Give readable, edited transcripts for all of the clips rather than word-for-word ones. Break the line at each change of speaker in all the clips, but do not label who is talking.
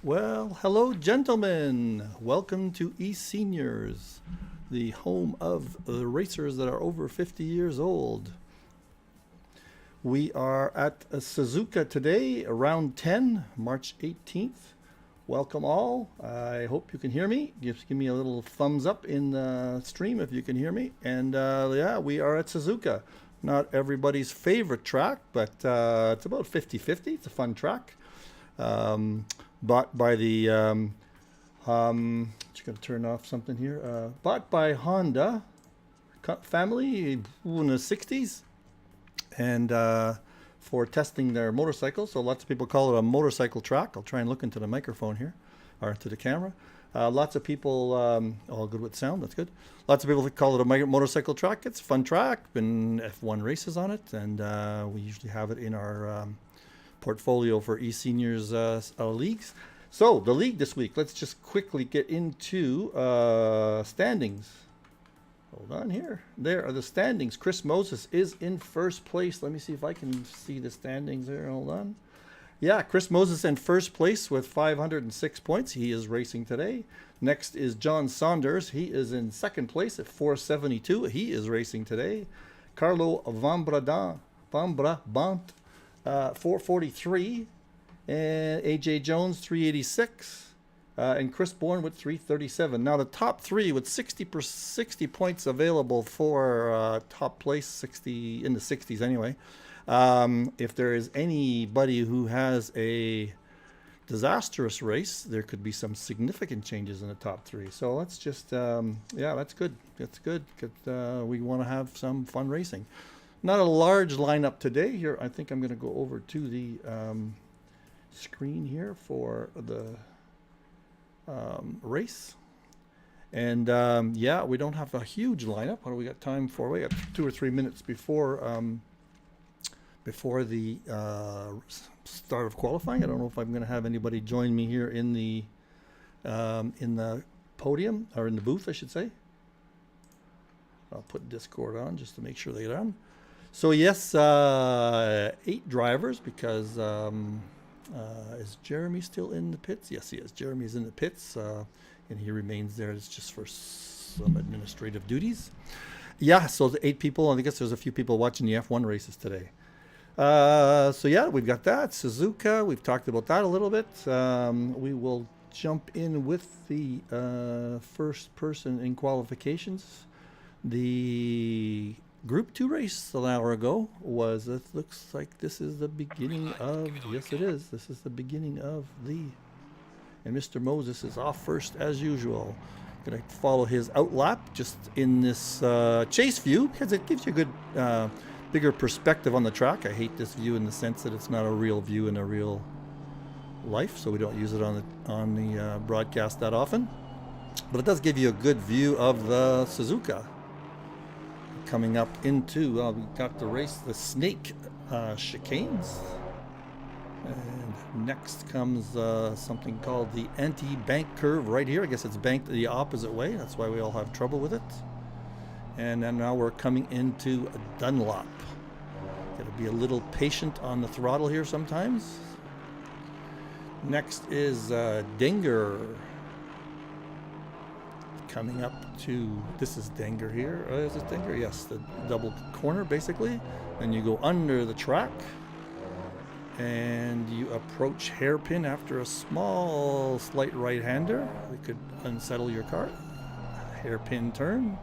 Well, hello, gentlemen. Welcome to eSeniors, the home of the racers that are over 50 years old. We are at Suzuka today, around 10, March 18th. Welcome all. I hope you can hear me. Just give me a little thumbs up in the stream if you can hear me. And yeah, we are at Suzuka. Not everybody's favorite track, but it's about 50-50. It's a fun track. Bought by the just gonna turn off something here. Bought by Honda family in the 60s, and for testing their motorcycles. So lots of people call it a motorcycle track. I'll try and look into the microphone here, or into the camera. Lots of people, all good with sound, that's good. Lots of people call it a motorcycle track. It's a fun track, been F1 races on it, and we usually have it in our portfolio for eSeniors leagues. So the league this week, let's just quickly get into standings. Hold on here. There are the standings. Chris Moses is in first place. Let me see if I can see the standings there. Hold on. Yeah, Chris Moses in first place with 506 points. He is racing today. Next is John Saunders. He is in second place at 472. He is racing today. Carlo Van Brabant 443, and AJ Jones 386, and Chris Bourne with 337. Now the top three with 60 points available for top place, 60 in the 60s anyway. If there is anybody who has a disastrous race, there could be some significant changes in the top three. So let's just yeah, that's good. That's good. We want to have some fun racing. Not a large lineup today. Here, I think I'm going to go over to the screen here for the race. And yeah, we don't have a huge lineup. What do we got time for? We got 2 or 3 minutes before the start of qualifying. I don't know if I'm going to have anybody join me here in the podium, or in the booth, I should say. I'll put Discord on just to make sure they get on. So yes, 8 drivers, because is Jeremy still in the pits? Yes, he is. Jeremy's in the pits, and he remains there. It's just for some administrative duties. Yeah, so the 8 people. I guess there's a few people watching the F1 races today. So yeah, we've got that. Suzuka, we've talked about that a little bit. We will jump in with the first person in qualifications. The Group 2 race an hour ago was, it looks like this is the beginning of, yes it is, this is the beginning of and Mr. Moses is off first as usual. Gonna follow his outlap just in this chase view, because it gives you a good bigger perspective on the track. I hate this view in the sense that it's not a real view in a real life, so we don't use it on the broadcast that often. But it does give you a good view of the Suzuka. Coming up into, we got the race, the snake chicanes. And next comes something called the anti-bank curve right here. I guess it's banked the opposite way. That's why we all have trouble with it. And then now we're coming into a Dunlop. Got to be a little patient on the throttle here sometimes. Next is Dinger. Coming up to, this is Denger here. Is it Denger? Yes, the double corner basically. Then you go under the track and you approach hairpin after a small slight right-hander. We could unsettle your car. Hairpin turn.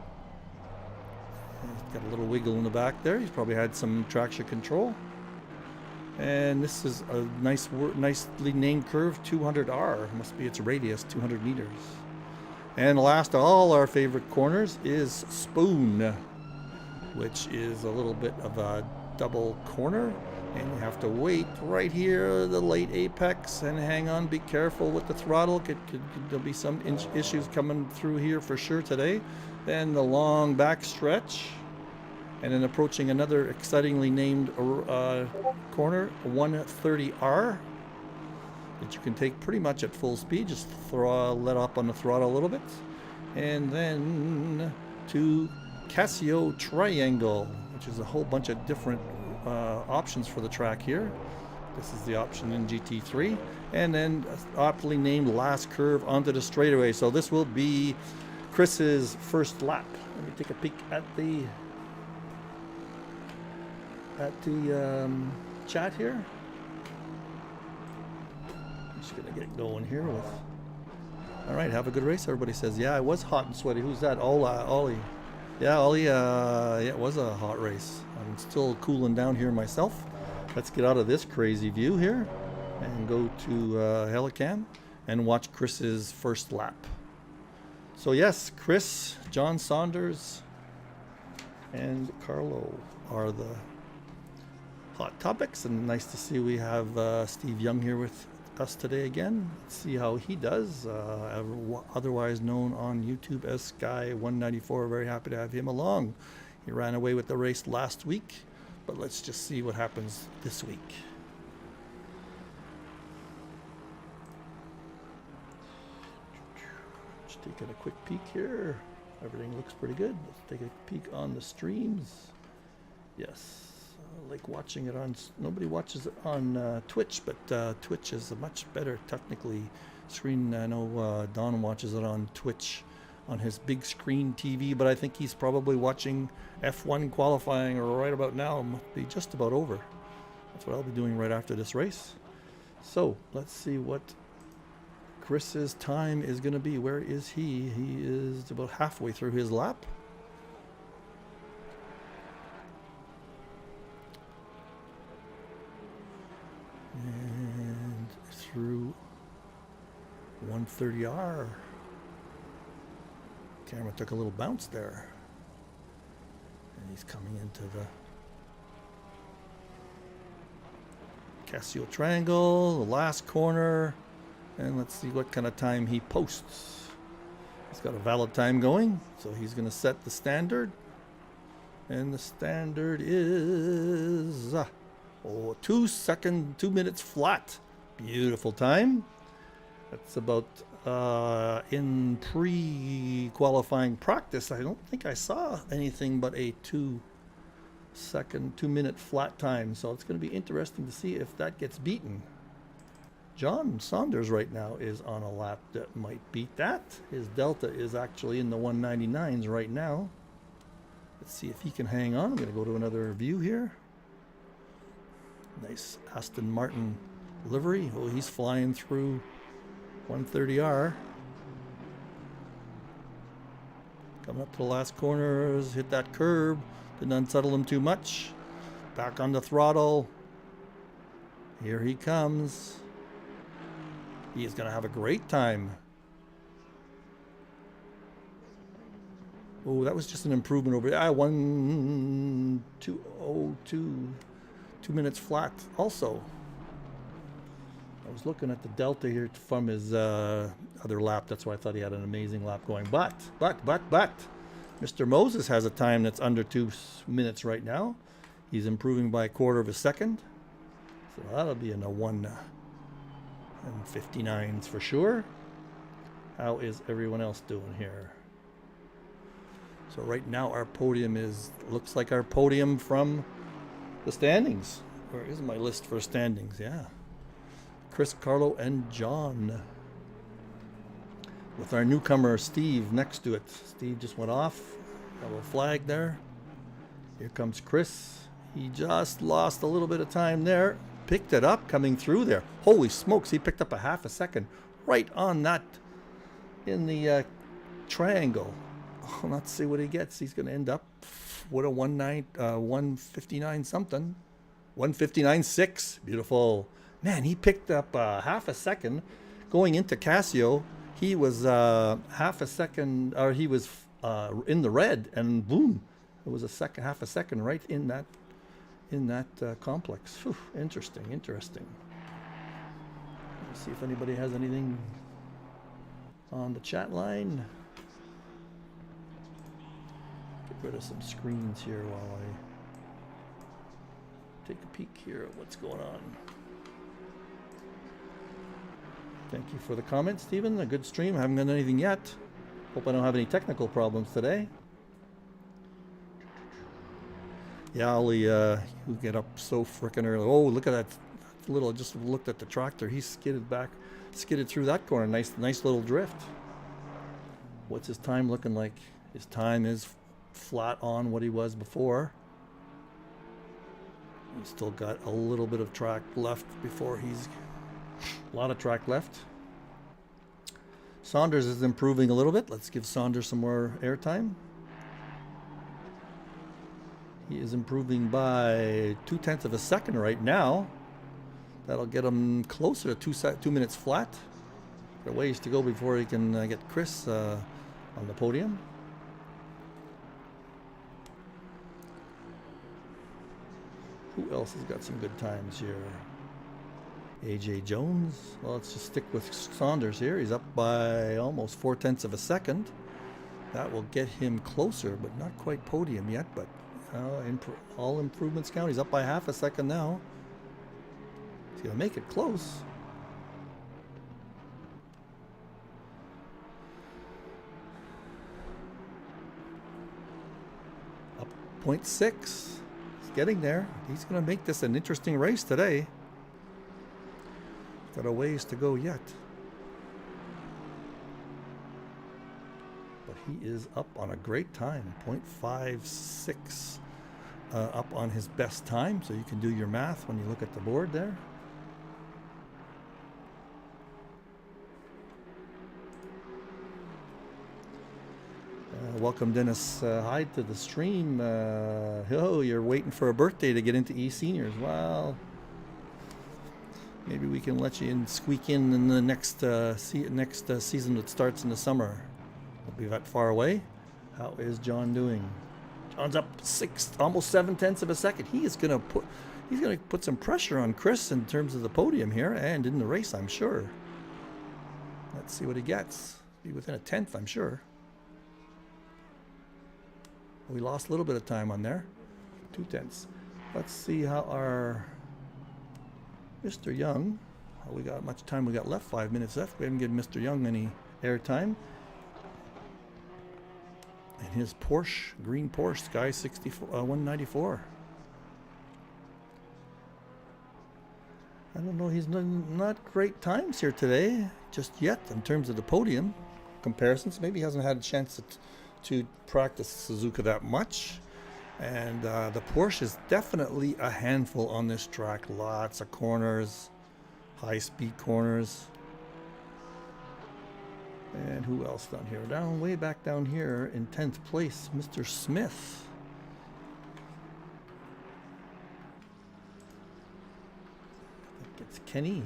He's got a little wiggle in the back there. He's probably had some traction control. And this is a nicely named curve, 200R. Must be its radius, 200 meters. And last of all our favorite corners is Spoon, which is a little bit of a double corner. And you have to wait right here, the late apex, and hang on, be careful with the throttle. There'll be some issues coming through here for sure today. Then the long back stretch. And then approaching another excitingly named corner, 130R. That you can take pretty much at full speed, just let up on the throttle a little bit. And then to Casio Triangle, which is a whole bunch of different options for the track here. This is the option in GT3. And then aptly named last curve onto the straightaway. So this will be Chris's first lap. Let me take a peek at the chat here. I'm just gonna get going here with. All right, have a good race. Everybody says, yeah, it was hot and sweaty. Who's that? Ollie. Yeah, Ollie. Yeah, it was a hot race. I'm still cooling down here myself. Let's get out of this crazy view here and go to Helicam and watch Chris's first lap. So yes, Chris, John Saunders, and Carlo are the hot topics, and nice to see we have Steve Young here with us today again. Let's see how he does, otherwise known on YouTube as Sky194. Very happy to have him along. He ran away with the race last week, but let's just see what happens this week. Just taking a quick peek here. Everything looks pretty good. Let's take a peek on the streams. Yes, I like watching it on. Nobody watches it on Twitch, but Twitch is a much better technically screen. I know Don watches it on Twitch on his big screen TV, but I think he's probably watching F1 qualifying right about now. It must be just about over. That's what I'll be doing right after this race. So let's see what Chris's time is going to be. Where is he? He is about halfway through his lap. And through 130R. Camera took a little bounce there. And he's coming into the Casio Triangle, the last corner. And let's see what kind of time he posts. He's got a valid time going, so he's going to set the standard. And the standard is 2 minutes flat. Beautiful time. That's about in pre-qualifying practice. I don't think I saw anything but a 2 minute flat time. So it's going to be interesting to see if that gets beaten. John Saunders right now is on a lap that might beat that. His delta is actually in the 199s right now. Let's see if he can hang on. I'm going to go to another view here. Nice Aston Martin livery. Oh, he's flying through 130R. Coming up to the last corners, hit that curb. Didn't unsettle him too much. Back on the throttle. Here he comes. He is going to have a great time. Oh, that was just an improvement over 1:2:02. 2 minutes flat also. I was looking at the delta here from his other lap. That's why I thought he had an amazing lap going. But Mr. Moses has a time that's under 2 minutes right now. He's improving by 1/4 of a second. So that'll be in the 1:59s for sure. How is everyone else doing here? So right now our podium looks like our podium from the standings. Where is my list for standings? Yeah. Chris, Carlo, and John. With our newcomer, Steve, next to it. Steve just went off. Got a little flag there. Here comes Chris. He just lost a little bit of time there. Picked it up coming through there. Holy smokes, he picked up a half a second right on that in the triangle. Oh, let's see what he gets. He's going to end up with a 159 something. 159.6. Beautiful. Man, he picked up half a second going into Casio. He was half a second, or he was in the red, and boom, it was half a second right in that complex. Whew, interesting. Let's see if anybody has anything on the chat line. Get rid of some screens here while I take a peek here at what's going on. Thank you for the comment, Stephen. A good stream. I haven't done anything yet. Hope I don't have any technical problems today. Yeah, Ollie, you get up so frickin' early. Oh, look at that just looked at the tractor. He skidded through that corner. Nice little drift. What's his time looking like? His time is flat on what he was before. He's still got a little bit of track left before a lot of track left. Saunders is improving a little bit. Let's give Saunders some more airtime. He is improving by 0.2 of a second right now. That'll get him closer to 2 minutes flat. Got a ways to go before he can get Chris on the podium. Who else has got some good times here? AJ Jones. Well, let's just stick with Saunders here. He's up by almost 0.4 of a second. That will get him closer, but not quite podium yet. But all improvements count. He's up by 0.5 a second now. He's gonna make it close. Up 0.6. Getting there. He's going to make this an interesting race today. Got a ways to go yet. But he is up on a great time. 0.56 up on his best time. So you can do your math when you look at the board there. Welcome Dennis Hyde to the stream. Oh, you're waiting for a birthday to get into eSeniors. Well, maybe we can let you squeak in the next season that starts in the summer. Won't be that far away. How is John doing? John's up almost 0.7 of a second. He's gonna put some pressure on Chris in terms of the podium here and in the race, I'm sure. Let's see what he gets. Be within 1/10, I'm sure. We lost a little bit of time on there. 0.2. Let's see how our Mr. Young. We got much time we got left. 5 minutes left. We haven't given Mr. Young any air time. And his Porsche, green Porsche, Sky 194. I don't know. He's not great times here today, just yet, in terms of the podium comparisons. Maybe he hasn't had a chance to practice Suzuka that much. And the Porsche is definitely a handful on this track. Lots of corners, high-speed corners. And who else down here? Way back down here in 10th place, Mr. Smith. I think it's Kenny.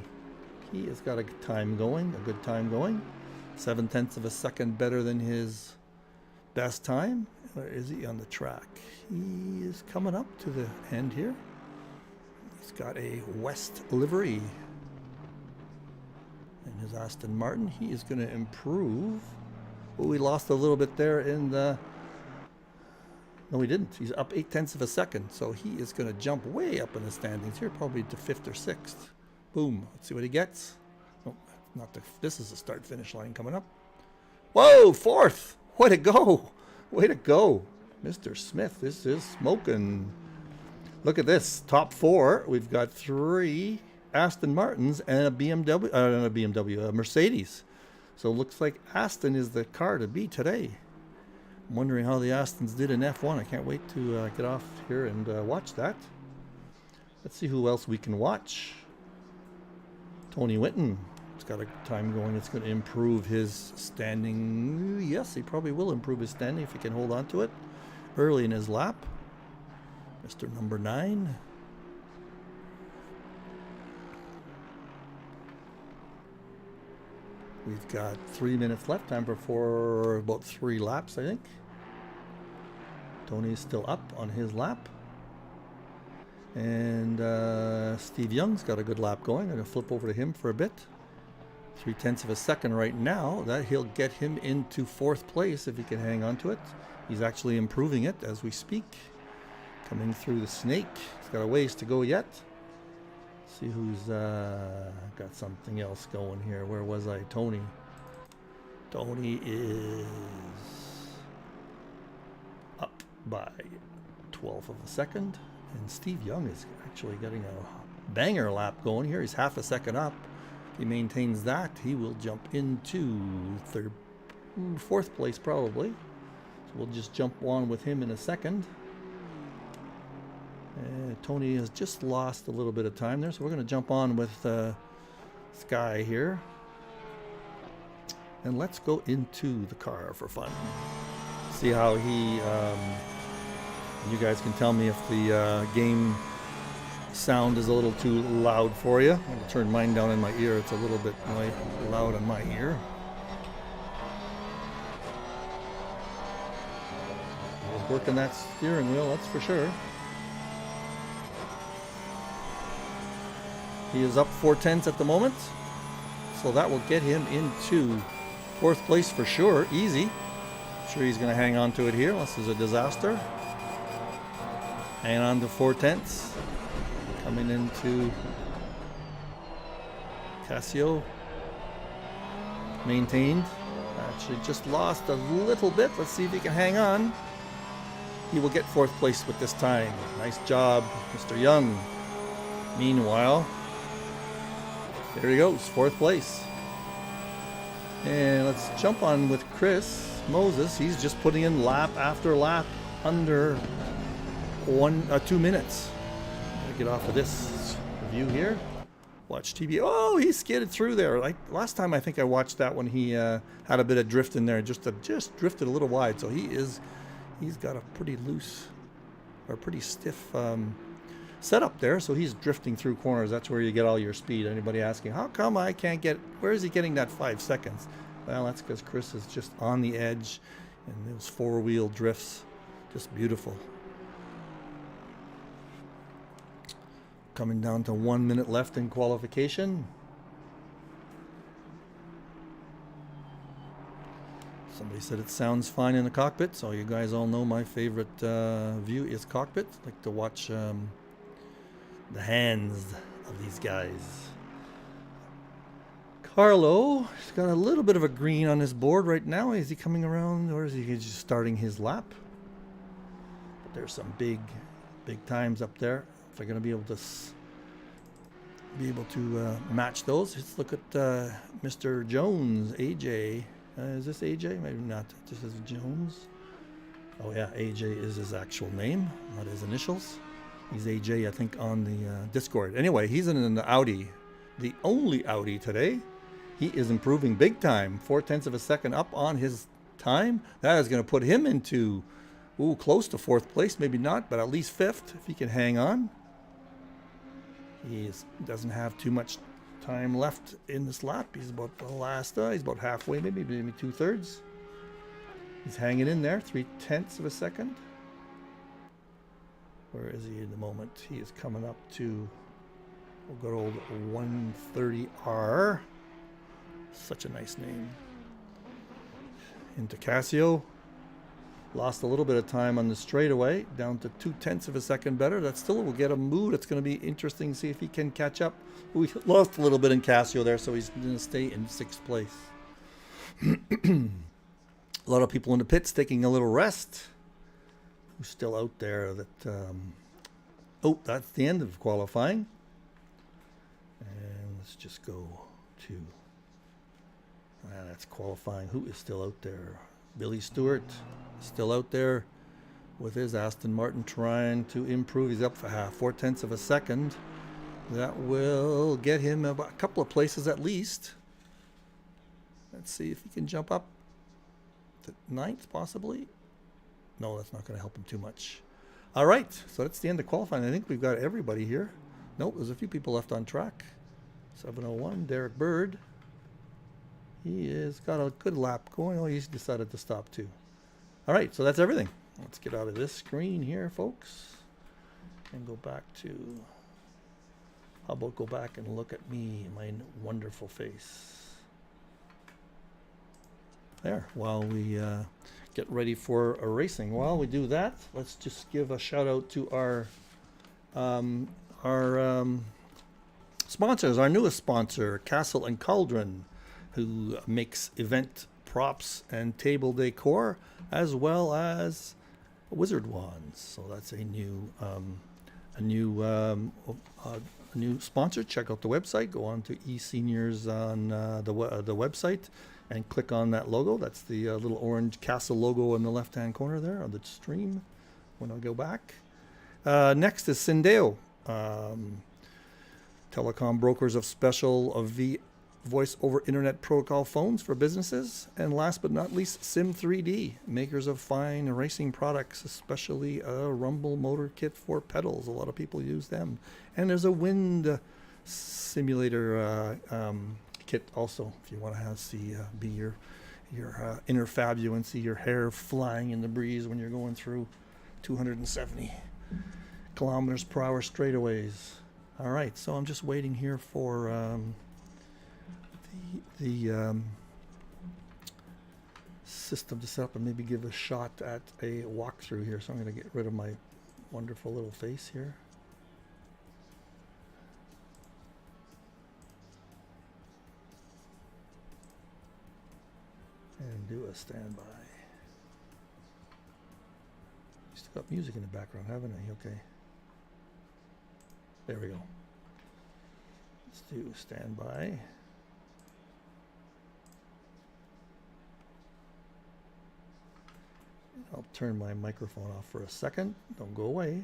He has got a good time going. 0.7 of a second better than his best time. Where is he on the track? He is coming up to the end here. He's got a West livery in his Aston Martin. He is going to improve. Oh, we lost a little bit there in the... No, we didn't. He's up 0.8 of a second. So he is going to jump way up in the standings here, probably to 5th or 6th. Boom. Let's see what he gets. Oh, not the... This is the start-finish line coming up. Whoa, 4th. Way to go. Way to go. Mr. Smith, this is smoking. Look at this. Top 4. We've got 3 Aston Martins and a BMW, a Mercedes. So it looks like Aston is the car to beat today. I'm wondering how the Astons did in F1. I can't wait to get off here and watch that. Let's see who else we can watch. Tony Whitten. It's got a time going. It's going to improve his standing. Yes, he probably will improve his standing if he can hold on to it early in his lap. Mr. Number 9. We've got 3 minutes left. Time for about 3 laps, I think. Tony's still up on his lap. And Steve Young's got a good lap going. I'm going to flip over to him for a bit. 0.3 of a second right now. That he'll get him into 4th place if he can hang on to it. He's actually improving it as we speak. Coming through the snake. He's got a ways to go yet. See who's got something else going here. Where was I? Tony. Tony is up by 1/12 of a second. And Steve Young is actually getting banger lap going here. He's half a second up. If he maintains that, he will jump into fourth place probably. So we'll just jump on with him in a second. Tony has just lost a little bit of time there, so we're going to jump on with Sky here. And let's go into the car for fun. See how he... you guys can tell me if the game sound is a little too loud for you. I'm going to turn mine down in my ear. It's a little bit loud in my ear. He's working that steering wheel, that's for sure. He is up 4/10 at the moment, so that will get him into fourth place for sure, easy. I'm sure he's going to hang on to it here unless there's a disaster. Hanging on to 4/10, coming into Casio, maintained. Actually just lost a little bit. Let's see if he can hang on. He will get fourth place with this time. Nice job, Mr. Young. Meanwhile, there he goes, fourth place. And let's jump on with Chris Moses. He's just putting in lap after lap under 2 minutes. Gotta get off of this review here. Watch TV. Oh, he skidded through there. Like last time, I think I watched that when he had a bit of drift in there, just drifted a little wide. So he's got a pretty loose or pretty stiff set up there, so he's drifting through corners. That's where you get all your speed. Anybody asking, how come I can't get, where is he getting that 5 seconds? Well, that's because Chris is just on the edge, and those four-wheel drifts, just beautiful. Coming down to 1 minute left in qualification. Somebody said it sounds fine in the cockpit, so you guys all know my favorite view is cockpit. I like to watch the hands of these guys. Carlo, he's got a little bit of a green on his board right now. Is he coming around, or is he just starting his lap? But there's some big times up there. If I'm going to be able to match those, let's look at Mr. Jones, AJ. Is this AJ? Maybe not. This is Jones. Oh yeah, AJ is his actual name, not his initials. He's AJ, I think, on the Discord. Anyway, he's in an Audi, the only Audi today. He is improving big time. 4/10 of a second up on his time. That is going to put him into, close to fourth place. Maybe not, but at least fifth if he can hang on. He doesn't have too much time left in this lap. He's about the last, he's about halfway, maybe 2/3. He's hanging in there, 3/10 of a second. Where is he in the moment? He is coming up to good old 130R. Such a nice name. Into Casio. Lost a little bit of time on the straightaway, down to 2/10 of a second better. That still will get a move. It's going to be interesting to see if he can catch up. We lost a little bit in Casio there, so he's going to stay in 6th place. A lot of people in the pits taking a little rest. Who's still out there? That's the end of qualifying. And let's just go to... that's qualifying. Who is still out there? Billy Stewart still out there with his Aston Martin trying to improve. He's up for 4/10 of a second. That will get him a couple of places at least. Let's see if he can jump up to 9th possibly. No, that's not going to help him too much. All right, so that's the end of qualifying. I think we've got everybody here. Nope, there's a few people left on track. 701, Derek Bird. He has got a good lap going. Oh, he's decided to stop too. All right, so that's everything. Let's get out of this screen here, folks, and go back to... How about go back and look at me, my wonderful face. There, while we get ready for a racing. While we do that, let's just give a shout out to our sponsors. Our newest sponsor, Castle and Cauldron, who makes event props and table decor, as well as wizard wands. So that's a new a new sponsor, check out the website. Go on to eSeniors on the website and click on that logo. That's the little orange castle logo in the left-hand corner there on the stream when I go back. Next is Syndeo. Telecom brokers of special voice over internet protocol phones for businesses. And last but not least, Sim3D, makers of fine racing products, especially a rumble motor kit for pedals. A lot of people use them. And there's a wind simulator kit also, if you want to be your inner Fabio and see your hair flying in the breeze when you're going through 270 kilometers per hour straightaways. All right, so I'm just waiting here for the system to set up and maybe give a shot at a walkthrough here. So I'm going to get rid of my wonderful little face here. And do a standby. You still got music in the background, haven't I? Okay. There we go. Let's do standby. I'll turn my microphone off for a second. Don't go away.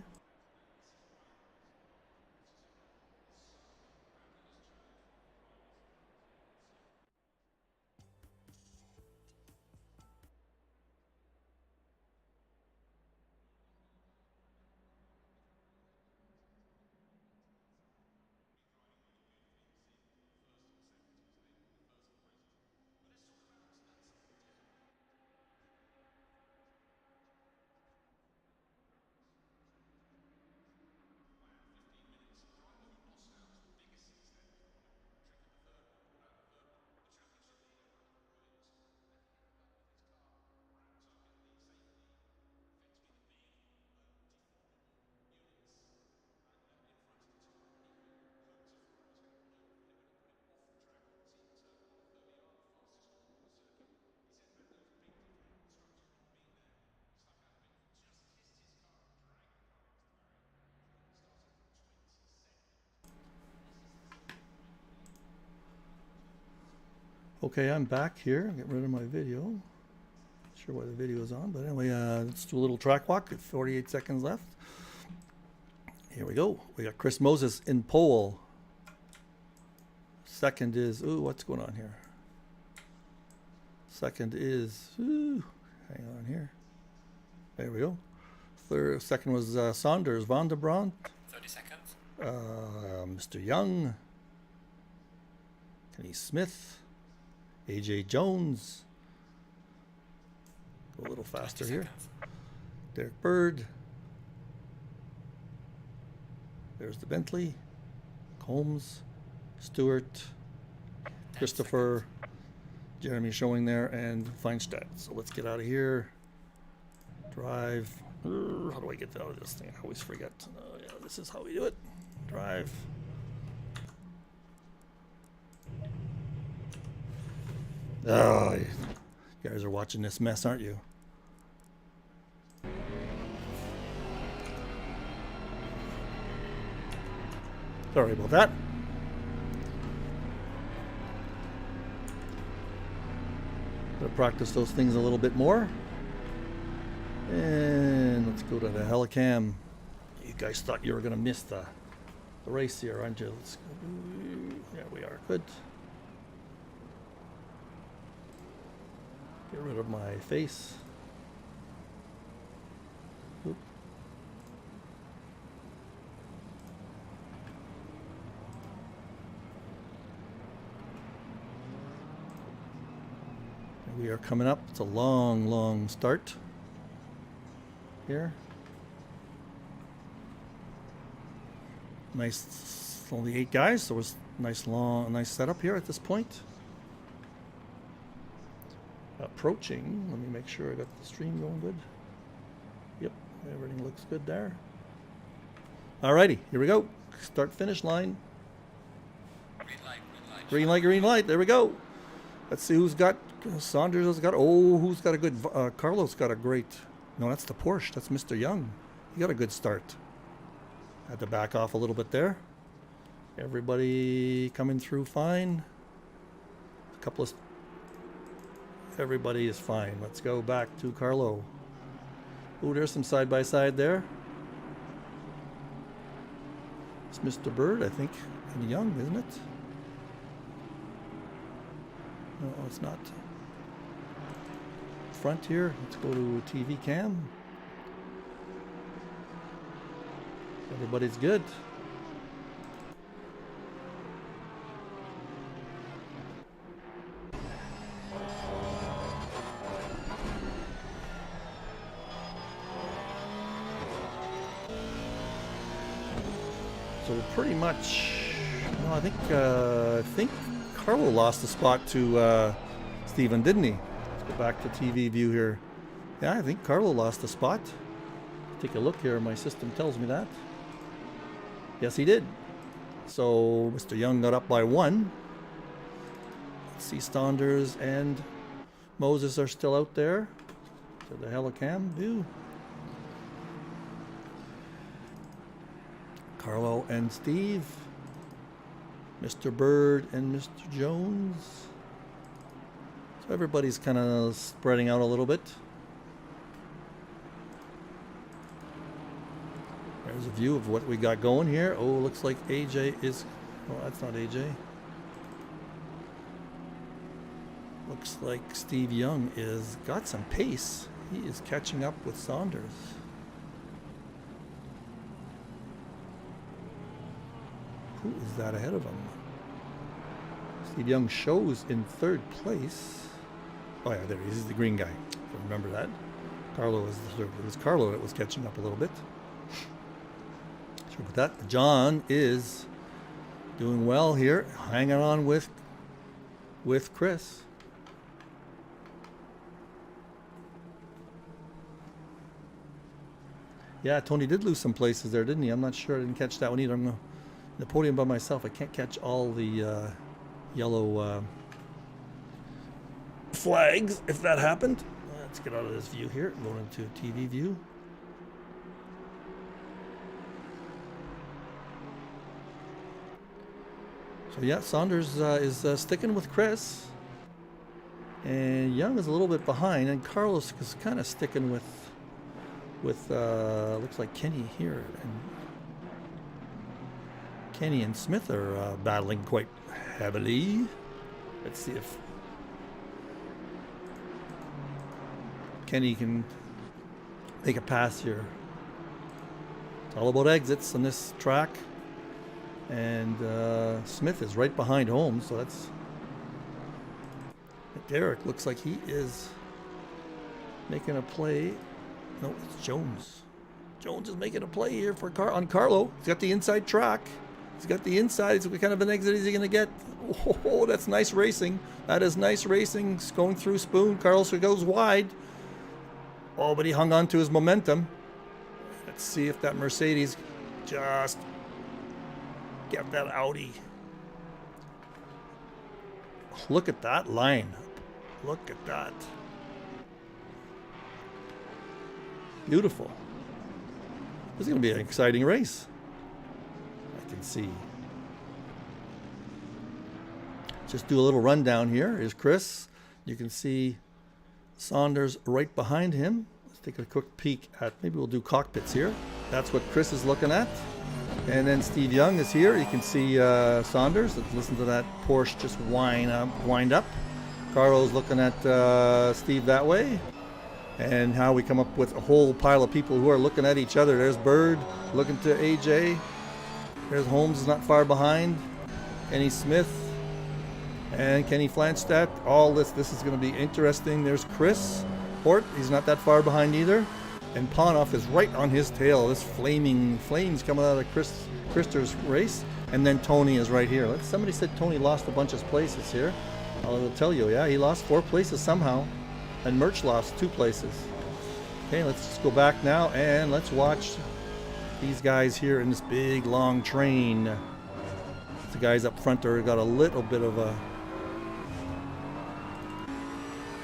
Okay, I'm back here. I'll get rid of my video. Not sure why the video is on, but anyway, let's do a little track walk. 48 seconds left. Here we go. We got Chris Moses in pole. Second is, ooh, what's going on here? Second is, ooh, hang on here. There we go. Second was Saunders, Van der Brandt.
30 seconds.
Mr. Young. Kenny Smith. AJ Jones. Go a little faster here. Derek Bird. There's the Bentley. Combs. Stewart. Christopher. Jeremy showing there, and Feinstadt. So let's get out of here. Drive. How do I get out of this thing? I always forget. Yeah, this is how we do it. Drive. Oh, you guys are watching this mess, aren't you? Sorry about that. Gotta practice those things a little bit more. And let's go to the Helicam. You guys thought you were gonna miss the race here, aren't you? Let's go. There we are. Good. Get rid of my face. Oop. We are coming up. It's a long, long start here. Nice, only 8 guys, so it was nice setup here at this point. Approaching, let me make sure I got the stream going good. Yep, everything looks good there. Alrighty, here we go. Start finish line.
Green light, green light.
Green light, green light. There we go. Let's see who's got. Saunders has got. Oh, who's got a good. Carlos got a great. No, that's the Porsche. That's Mr. Young. He got a good start. Had to back off a little bit there. Everybody coming through fine. A couple of... Everybody is fine. Let's go back to Carlo. Oh, there's some side-by-side there. It's Mr. Bird, I think. And Young, isn't it? No, it's not. Front here. Let's go to TV cam. Everybody's good. So pretty much, no, I think Carlo lost the spot to Steven, didn't he? Let's go back to TV view here. Yeah, I think Carlo lost the spot. Take a look here. My system tells me that. Yes, he did. So Mr. Young got up by 1. Let's see, Saunders and Moses are still out there. To the helicam view. Carlo and Steve. Mr. Bird and Mr. Jones. So everybody's kind of spreading out a little bit. There's a view of what we got going here. Oh, looks like AJ is... Oh, that's not AJ. Looks like Steve Young is got some pace. He is catching up with Saunders. Who is that ahead of him? Steve Young shows in 3rd place. Oh yeah, there he is. He's the green guy. Remember that. Carlo is the 3rd. It was Carlo that was catching up a little bit. Sure about that. John is doing well here, hanging on with Chris. Yeah, Tony did lose some places there, didn't he? I'm not sure. I didn't catch that one either. I'm going the podium by myself. I can't catch all the yellow flags if that happened. Let's get out of this view here. Going into TV view. So yeah, Saunders is sticking with Chris, and Young is a little bit behind, and Carlos is kind of sticking with looks like Kenny here, and Kenny and Smith are battling quite heavily. Let's see if Kenny can make a pass here. It's all about exits on this track. And Smith is right behind Holmes, so that's... Derek looks like he is making a play. No, it's Jones. Jones is making a play here for on Carlo. He's got the inside track. He's got the inside. What kind of an exit is he going to get? Oh, that's nice racing. That is nice racing. It's going through Spoon. Carlos goes wide. Oh, but he hung on to his momentum. Let's see if that Mercedes just... Get that Audi. Look at that line. Look at that. Beautiful. This is going to be an exciting race. I can see. Just do a little rundown here. Here's Chris. You can see Saunders right behind him. Let's take a quick peek at, maybe we'll do cockpits here. That's what Chris is looking at. And then Steve Young is here. You can see Saunders. Let's listen to that Porsche just wind up. Carlo's looking at Steve that way. And how we come up with a whole pile of people who are looking at each other. There's Bird looking to AJ. There's Holmes is not far behind. Kenny Smith and Kenny Flanstadt. All this is going to be interesting. There's Chris Hort. He's not that far behind either. And Ponoff is right on his tail. This flames coming out of Christer's race. And then Tony is right here. Somebody said Tony lost a bunch of places here. I'll tell you, yeah, he lost 4 places somehow. And Murch lost 2 places. Okay, let's just go back now and let's watch these guys here in this big long train. The guys up front are got a little bit of a...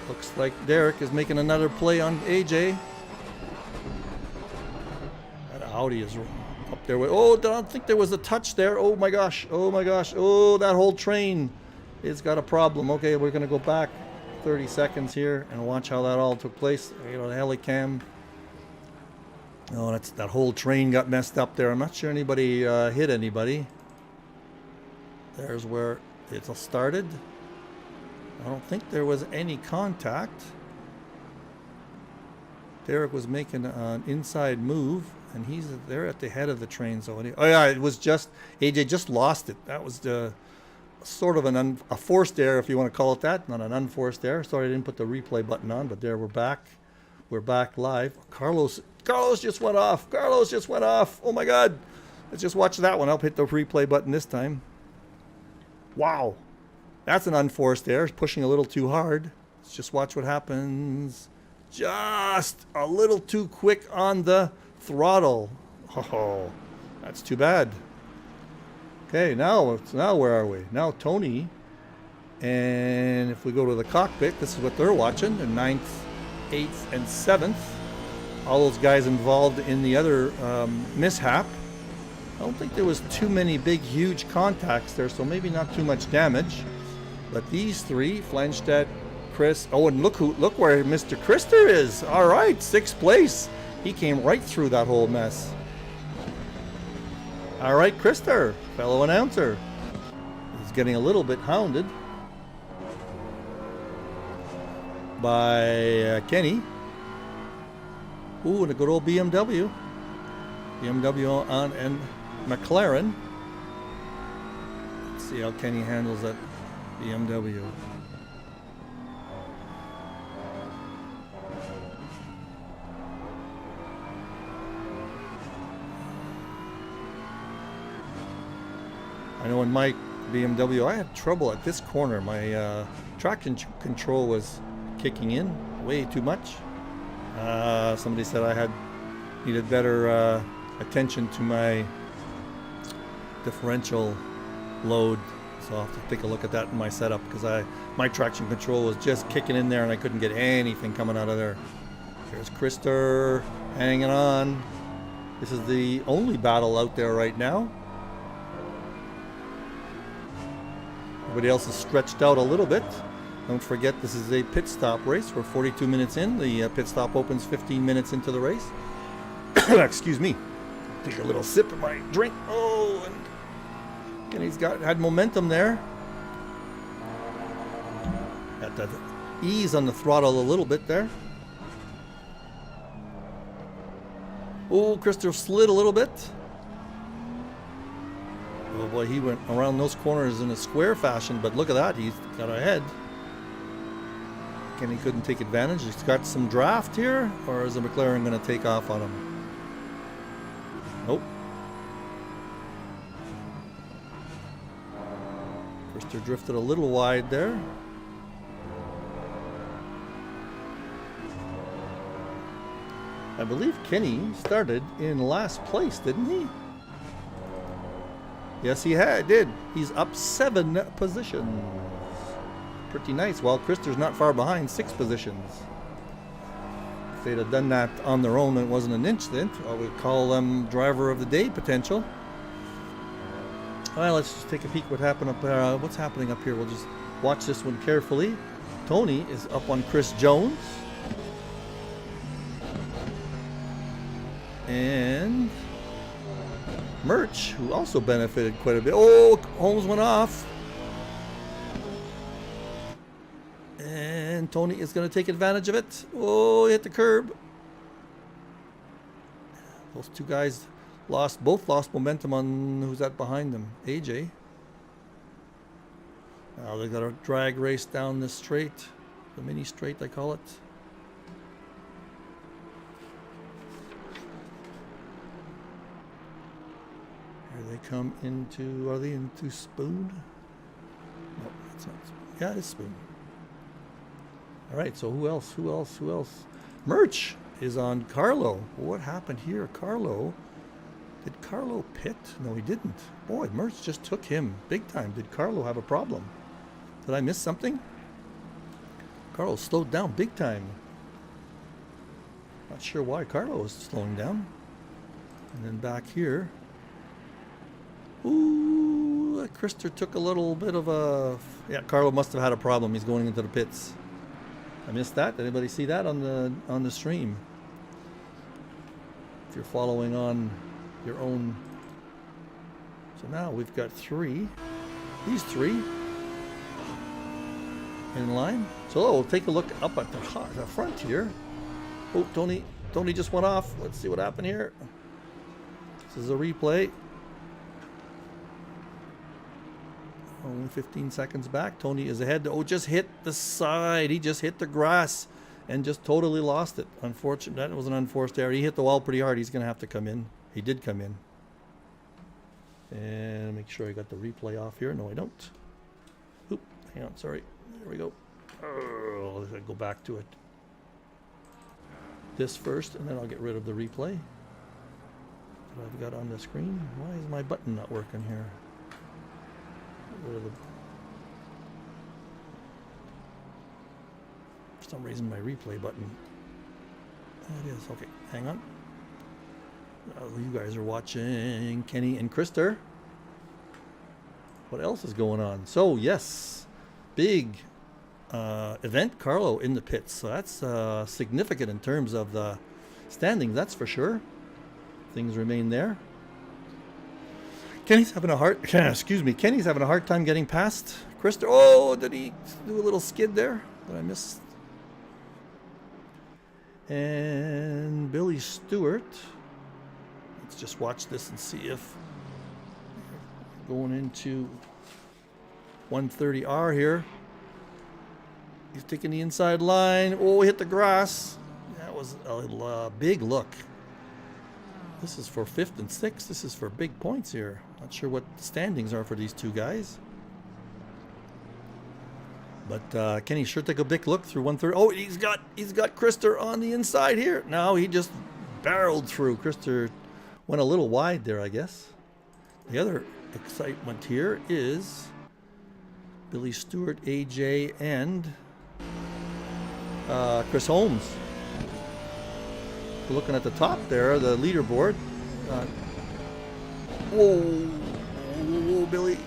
Looks like Derek is making another play on AJ. That Audi is Up there. Oh, I don't think there was a touch there. Oh my gosh. Oh my gosh. Oh, that whole train has got a problem. Okay, we're going to go back 30 seconds here and watch how that all took place. You know, the helicam. Oh, that whole train got messed up there. I'm not sure anybody hit anybody. There's where it started. I don't think there was any contact. Derek was making an inside move, and he's there at the head of the train. So, oh yeah, it was just AJ just lost it. That was the sort of a forced error, if you want to call it that, not an unforced error. Sorry, I didn't put the replay button on, but there we're back. We're back live. Carlos just went off. Carlos just went off. Oh my God! Let's just watch that one. I'll hit the replay button this time. Wow, that's an unforced error. Pushing a little too hard. Let's just watch what happens. Just a little too quick on the throttle. Oh, that's too bad. Okay, now where are we? Now Tony, and if we go to the cockpit, this is what they're watching. The 9th, 8th, and 7th. All those guys involved in the other mishap. I don't think there was too many big, huge contacts there, so maybe not too much damage. But these three, Flenstedt, Chris. Oh, and look where Mr. Krister is. All right, 6th place. He came right through that whole mess. All right, Krister, fellow announcer. He's getting a little bit hounded by Kenny. Ooh, and a good old BMW. BMW on and McLaren. Let's see how Kenny handles that BMW. I know in my BMW, I had trouble at this corner. My traction control was kicking in way too much. Somebody said I needed better attention to my differential load. So I'll have to take a look at that in my setup because my traction control was just kicking in there and I couldn't get anything coming out of there. There's Krister hanging on. This is the only battle out there right now. Everybody else is stretched out a little bit. Don't forget this is a pit stop race. We're 42 minutes in. The pit stop opens 15 minutes into the race. Excuse me. Take a little sip of my drink. Oh, and he's had momentum there. Got to ease on the throttle a little bit there. Oh, Krister slid a little bit. Oh boy, he went around those corners in a square fashion, but look at that, he's got ahead. Kenny couldn't take advantage. He's got some draft here, or is the McLaren going to take off on him? Nope. Krister drifted a little wide there. I believe Kenny started in last place, didn't he? Yes, he did. He's up 7 positions. Pretty nice. Well, Krister's not far behind, 6 positions. If they'd have done that on their own and it wasn't an incident, I would call them driver of the day potential. Well, let's just take a peek what happened up there. What's happening up here? We'll just watch this one carefully. Tony is up on Chris Jones. And Merch, who also benefited quite a bit. Oh, Holmes went off. And Tony is going to take advantage of it. Oh, he hit the curb. Those two guys both lost momentum on who's that behind them? AJ. Now they got a drag race down this straight. The mini straight, I call it. They come into, are they into Spoon? No, that's not Spoon. Yeah, it's Spoon. All right, so who else? Merch is on Carlo. What happened here? Carlo, did Carlo pit? No, he didn't. Boy, Merch just took him big time. Did Carlo have a problem? Did I miss something? Carlo slowed down big time. Not sure why Carlo was slowing down. And then back here. Ooh, Krister took a little bit of a... Yeah, Carlo must have had a problem. He's going into the pits. I missed that. Anybody see that on the stream? If you're following on your own. So now we've got these three in line. So we'll take a look up at the front here. Oh, Tony just went off. Let's see what happened here. This is a replay. Only 15 seconds back. Tony is ahead. Oh, just hit the side. He just hit the grass and just totally lost it. Unfortunate. That was an unforced error. He hit the wall pretty hard. He's going to have to come in. He did come in. And make sure I got the replay off here. No, I don't. Oop, hang on. Sorry. There we go. Oh, let's go back to it. This first, and then I'll get rid of the replay that I've got on the screen. Why is my button not working here? Get rid of for some reason, my replay button. That is okay. Hang on. You guys are watching Kenny and Krister. What else is going on? So yes, big event, Carlo in the pits. So that's significant in terms of the standings, that's for sure. Things remain there. Kenny's having a hard Kenny's having a hard time getting past Krister. Oh, did he do a little skid there that I missed? And Billy Stewart. Let's just watch this and see if going into 130R here. He's taking the inside line. Oh, he hit the grass. That was a big look. This is for 5th and 6th. This is for big points here. Not sure what the standings are for these two guys. But Kenny sure take a big look through 130. Oh, he's got Krister on the inside here. Now he just barreled through. Krister went a little wide there, I guess. The other excitement here is Billy Stewart, AJ, and Chris Holmes. Looking at the top there, the leaderboard. Whoa, Billy.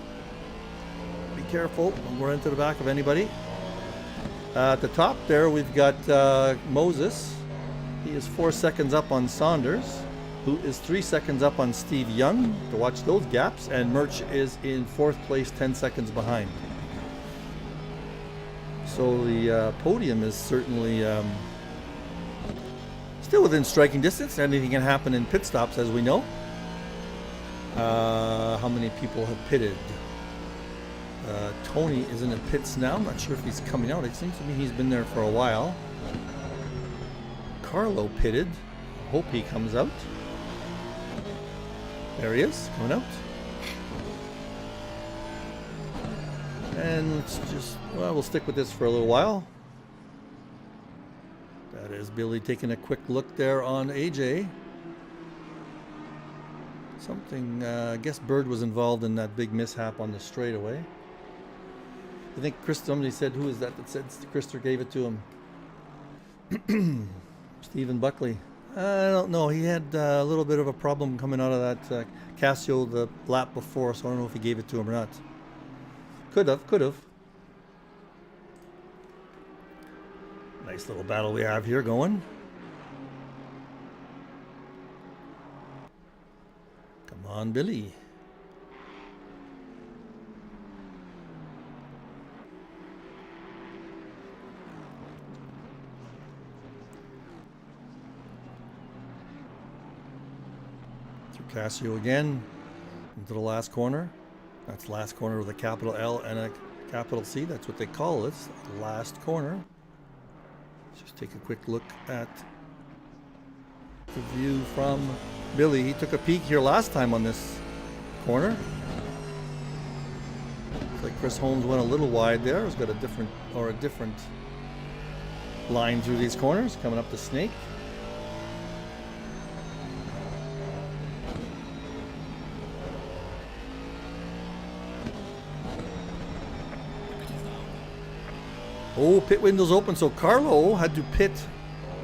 Be careful. Don't run into the back of anybody. At the top there, we've got Moses. He is 4 seconds up on Saunders, who is 3 seconds up on Steve Young, to watch those gaps. And Murch is in 4th place, 10 seconds behind. So the podium is certainly still within striking distance. Anything can happen in pit stops, as we know. How many people have pitted? Tony is in the pits now. I'm not sure if he's coming out. It seems to me he's been there for a while. Carlo pitted. Hope he comes out. There he is, coming out. And let's just, well, we'll stick with this for a little while. That is Billy taking a quick look there on AJ. Something, I guess Bird was involved in that big mishap on the straightaway. I think somebody said, who is that said Krister gave it to him? Stephen Buckley. I don't know. He had a little bit of a problem coming out of that Casio the lap before, so I don't know if he gave it to him or not. Could have. Nice little battle we have here going. Come on, Billy. Through Casio again into the last corner. That's last corner with a capital L and a capital C. That's what they call it. Last corner. Let's just take a quick look at the view from Billy. He took a peek here last time on this corner. Looks like Chris Holmes went a little wide there. He's got a different line through these corners coming up the snake. Oh, pit window's open, so Carlo had to pit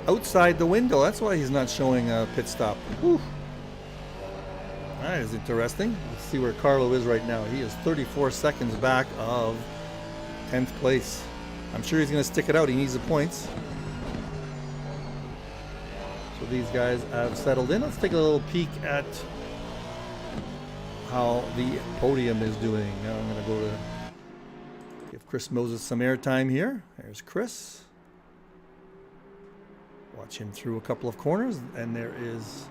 outside the window. That's why he's not showing a pit stop. Whew. That is interesting. Let's see where Carlo is right now. He is 34 seconds back of 10th place. I'm sure he's going to stick it out. He needs the points. So these guys have settled in. Let's take a little peek at how the podium is doing. Now I'm going to go to give Chris Moses some airtime here. There's Chris. Watch him through a couple of corners. And there is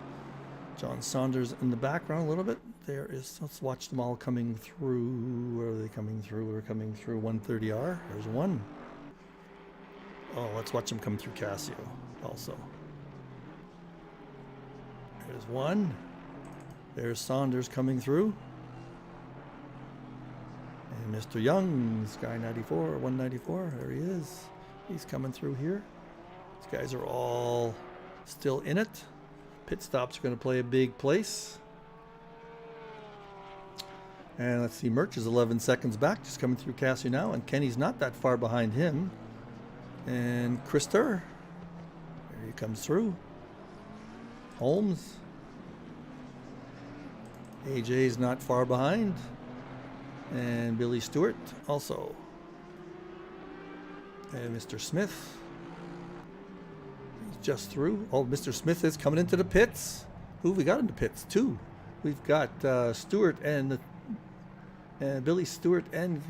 John Saunders in the background a little bit. There is, let's watch them all coming through. Where are they coming through? They're coming through 130R. There's one. Oh, let's watch them come through Casio also. There's one. There's Saunders coming through. And Mr. Young, Sky 94, 194, there he is. He's coming through here. These guys are all still in it. Pit stops are going to play a big place. And let's see, Murch is 11 seconds back, just coming through Cassie now, and Kenny's not that far behind him. And Krister, there he comes through. Holmes. AJ's not far behind. And Billy Stewart also. And Mr. Smith. He's just through. Oh, Mr. Smith is coming into the pits. Who have we got in the pits? Two. We've got Stewart and Billy Stewart and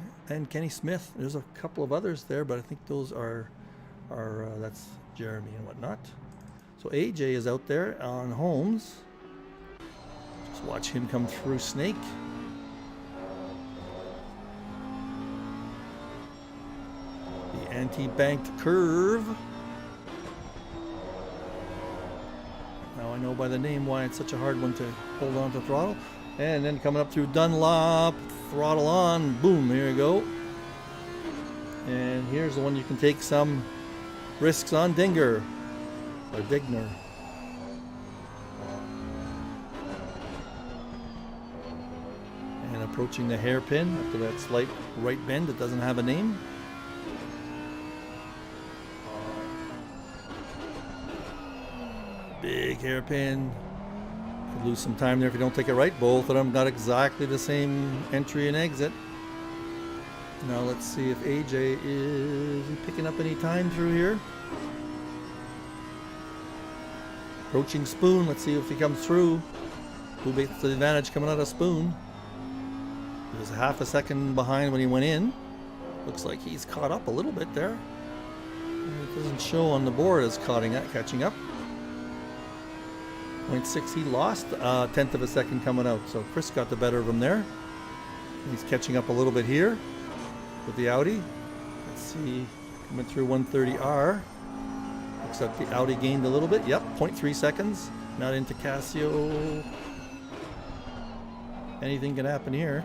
Kenny Smith. There's a couple of others there, but I think those are that's Jeremy and whatnot. So AJ is out there on Holmes. Just watch him come through Snake. The anti-banked curve. Now I know by the name why it's such a hard one to hold on to throttle. And then coming up through Dunlop, throttle on, boom, here we go. And here's the one you can take some risks on, Dinger, or Digner. And approaching the hairpin after that slight right bend that doesn't have a name. Big hairpin. Could lose some time there if you don't take it right. Both of them got exactly the same entry and exit. Now let's see if AJ is picking up any time through here. Approaching Spoon. Let's see if he comes through. Who gets the advantage coming out of Spoon? He was half a second behind when he went in. Looks like he's caught up a little bit there. It doesn't show on the board as catching up. 0.6, he lost a tenth of a second coming out. So Chris got the better of him there. He's catching up a little bit here with the Audi. Let's see, coming through 130R. Looks like the Audi gained a little bit. Yep, 0.3 seconds. Not into Casio. Anything can happen here.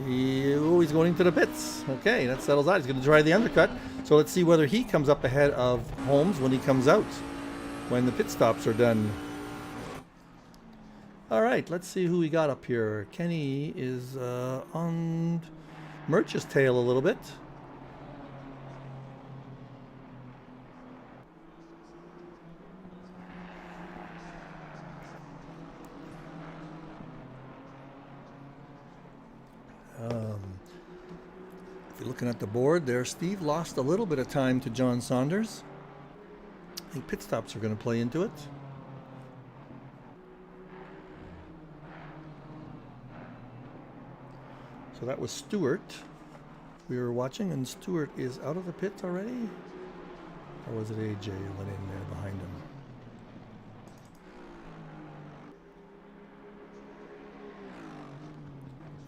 He's going into the pits. Okay, that settles out. He's going to try the undercut. So let's see whether he comes up ahead of Holmes when he comes out, when the pit stops are done. All right, let's see who we got up here. Kenny is on Murch's tail a little bit. If you're looking at the board there, Steve lost a little bit of time to John Saunders. I think pit stops are going to play into it. So that was Stewart we were watching, and Stewart is out of the pits already? Or was it AJ who went in there behind him?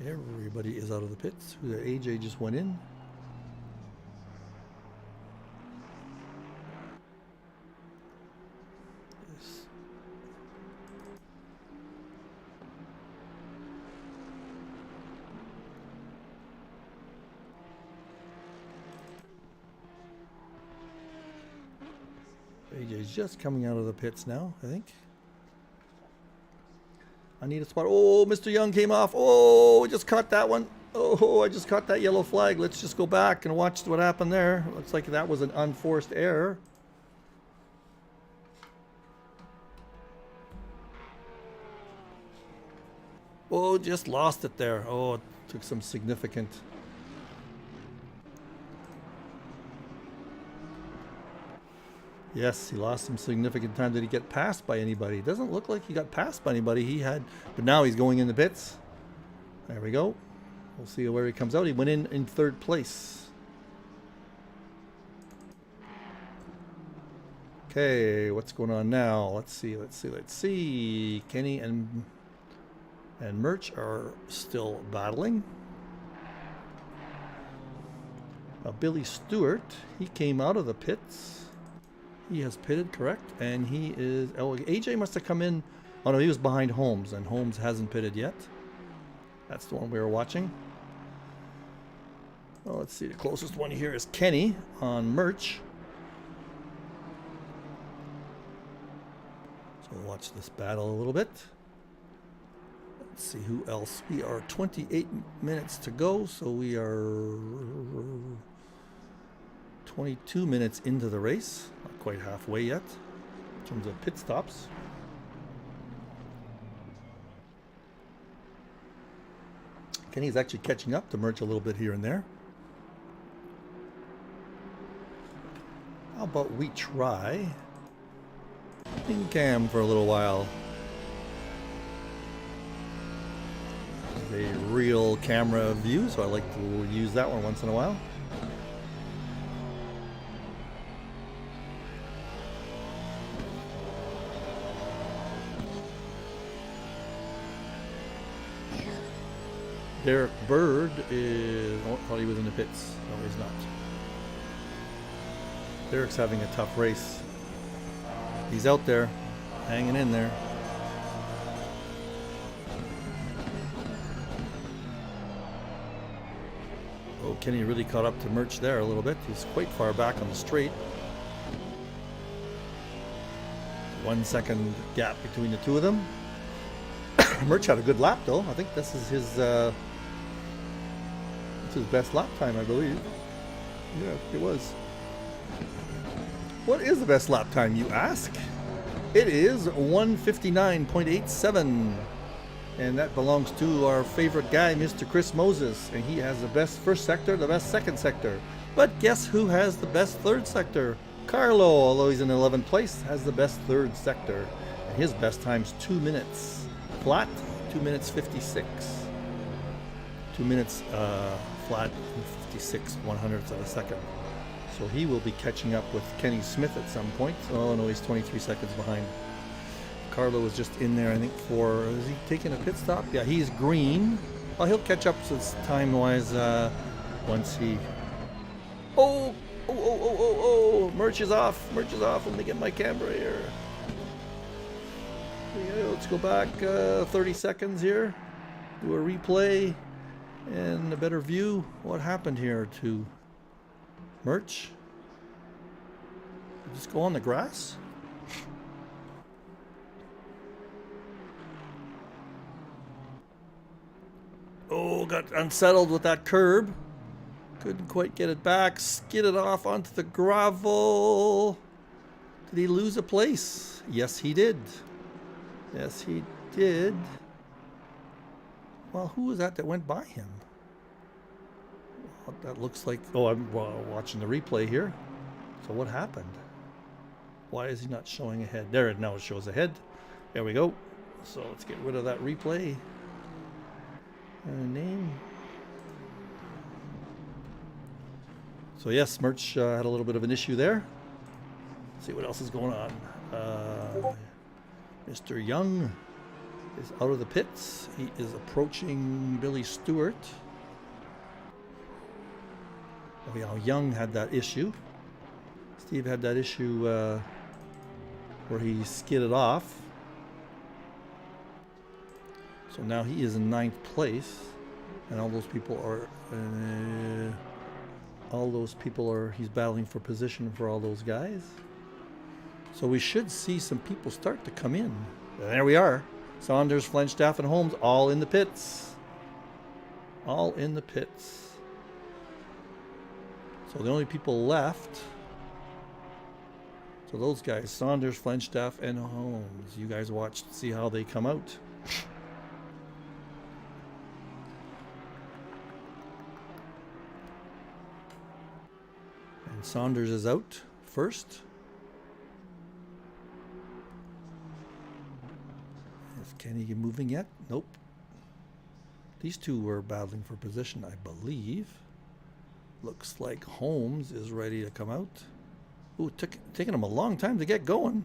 Everybody is out of the pits. AJ just went in. AJ's just coming out of the pits now, I think. I need a spot. Oh, Mr. Young came off. Oh, I just caught that one. Oh, I just caught that yellow flag. Let's just go back and watch what happened there. Looks like that was an unforced error. Oh, just lost it there. Oh, it took some significant. Yes, he lost some significant time. Did he get passed by anybody? Doesn't look like he got passed by anybody. He had, but now he's going in the pits. There we go. We'll see where he comes out. He went in third place. Okay, what's going on now? Let's see. Kenny and Merch are still battling. Billy Stewart, he came out of the pits. He has pitted, correct? And he is... Oh, AJ must have come in... Oh, no, he was behind Holmes, and Holmes hasn't pitted yet. That's the one we were watching. Well, let's see. The closest one here is Kenny on Merch. So we'll watch this battle a little bit. Let's see who else. We are 28 minutes to go, so we are 22 minutes into the race. Not quite halfway yet in terms of pit stops. Kenny's actually catching up to Merch a little bit here and there. How about we try in cam for a little while? A real camera view, so I like to use that one once in a while. Derek Bird is... Oh, I thought he was in the pits. No, he's not. Derek's having a tough race. He's out there, hanging in there. Oh, Kenny really caught up to Merch there a little bit. He's quite far back on the straight. 1 second gap between the two of them. Merch had a good lap though. I think this is his best lap time, I believe. Yeah, it was. What is the best lap time, you ask? It is 1:59.87. And that belongs to our favorite guy, Mr. Chris Moses. And he has the best first sector, the best second sector. But guess who has the best third sector? Carlo, although he's in 11th place, has the best third sector. And his best time's 2 minutes flat, 2 minutes 56. 2 minutes flat, 56 100ths of a second. So he will be catching up with Kenny Smith at some point. Oh no, he's 23 seconds behind. Carlo was just in there, I think, for... Is he taking a pit stop? Yeah, he's green. Well, he'll catch up time-wise once he... Oh! Merch is off. Merch is off. Let me get my camera here. Yeah, let's go back 30 seconds here. Do a replay and a better view. What happened here to Merch? Did it just go on the grass? Oh, got unsettled with that curb. Couldn't quite get it back. Skidded off onto the gravel. Did he lose a place? Yes, he did. Yes, he did. Well, who was that went by him? Well, that looks like... Oh, I'm watching the replay here. So what happened? Why is he not showing ahead? There, it now shows ahead. There we go. So let's get rid of that replay. Name. So yes, Merch had a little bit of an issue there. Let's see what else is going on. Mr. Young is out of the pits. He is approaching Billy Stewart. Oh yeah, Young had that issue. Steve had that issue where he skidded off. So now he is in 9th place, and all those people are, he's battling for position for all those guys. So we should see some people start to come in. And there we are. Saunders, Flenstaff, and Holmes all in the pits. All in the pits. So the only people left, so those guys, Saunders, Flenstaff, and Holmes. You guys watch to see how they come out. Saunders is out first. Is Kenny moving yet? Nope. These two were battling for position, I believe. Looks like Holmes is ready to come out. Ooh, taking him a long time to get going.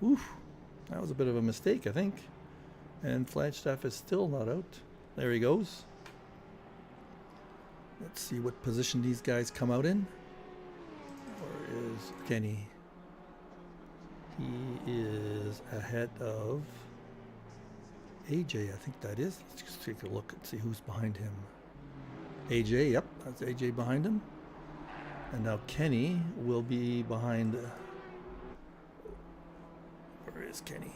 Oof, that was a bit of a mistake, I think. And Flagstaff is still not out. There he goes. Let's see what position these guys come out in. Where is Kenny? He is ahead of AJ, I think that is. Let's just take a look and see who's behind him. AJ, yep, that's AJ behind him. And now Kenny will be behind. Where is Kenny?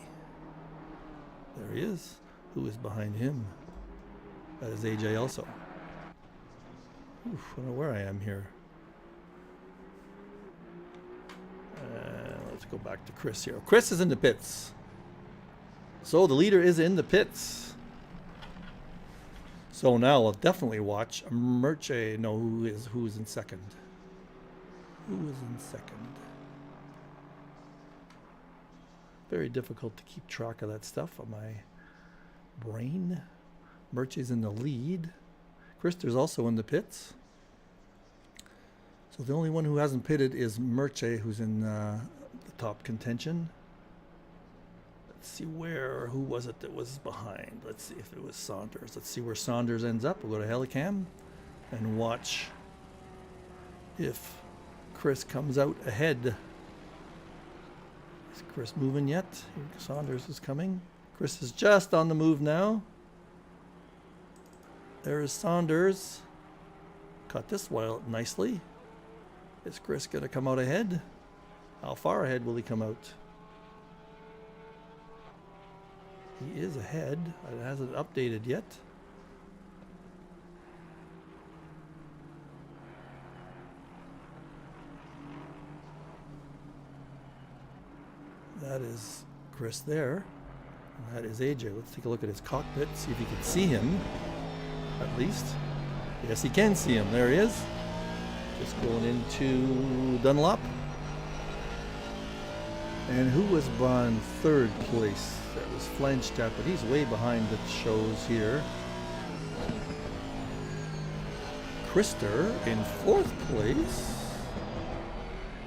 There he is. Who is behind him? That is AJ also. Oof, I don't know where I am here. Let's go back to Chris here. Chris is in the pits. So the leader is in the pits. So now I'll definitely watch Merche. No, who's in second? Who is in second? Very difficult to keep track of that stuff on my brain. Merche's in the lead. Krister's also in the pits. So the only one who hasn't pitted is Merche, who's in the top contention. Let's see who was it that was behind? Let's see if it was Saunders. Let's see where Saunders ends up. We'll go to Helicam and watch if Chris comes out ahead. Is Chris moving yet? Saunders is coming. Chris is just on the move now. There is Saunders. Caught this while nicely. Is Chris going to come out ahead? How far ahead will he come out? He is ahead. It hasn't updated yet. That is Chris there. And that is AJ. Let's take a look at his cockpit, see if you can see him, at least. Yes, he can see him. There he is. Just going into Dunlop. And who was on third place? That was Flagstaff, but he's way behind the shows here. Krister in fourth place.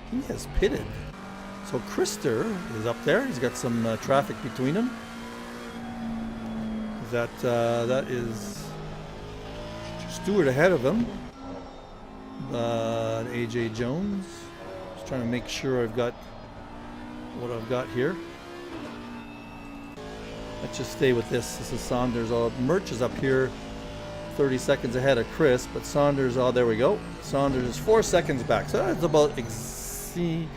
He has pitted. So Krister is up there. He's got some traffic between him. That is Stewart ahead of him. AJ Jones. Just trying to make sure I've got what I've got here. Let's just stay with this. This is Saunders. Merch is up here 30 seconds ahead of Chris, but Saunders, there we go. Saunders is 4 seconds back. So that's about, if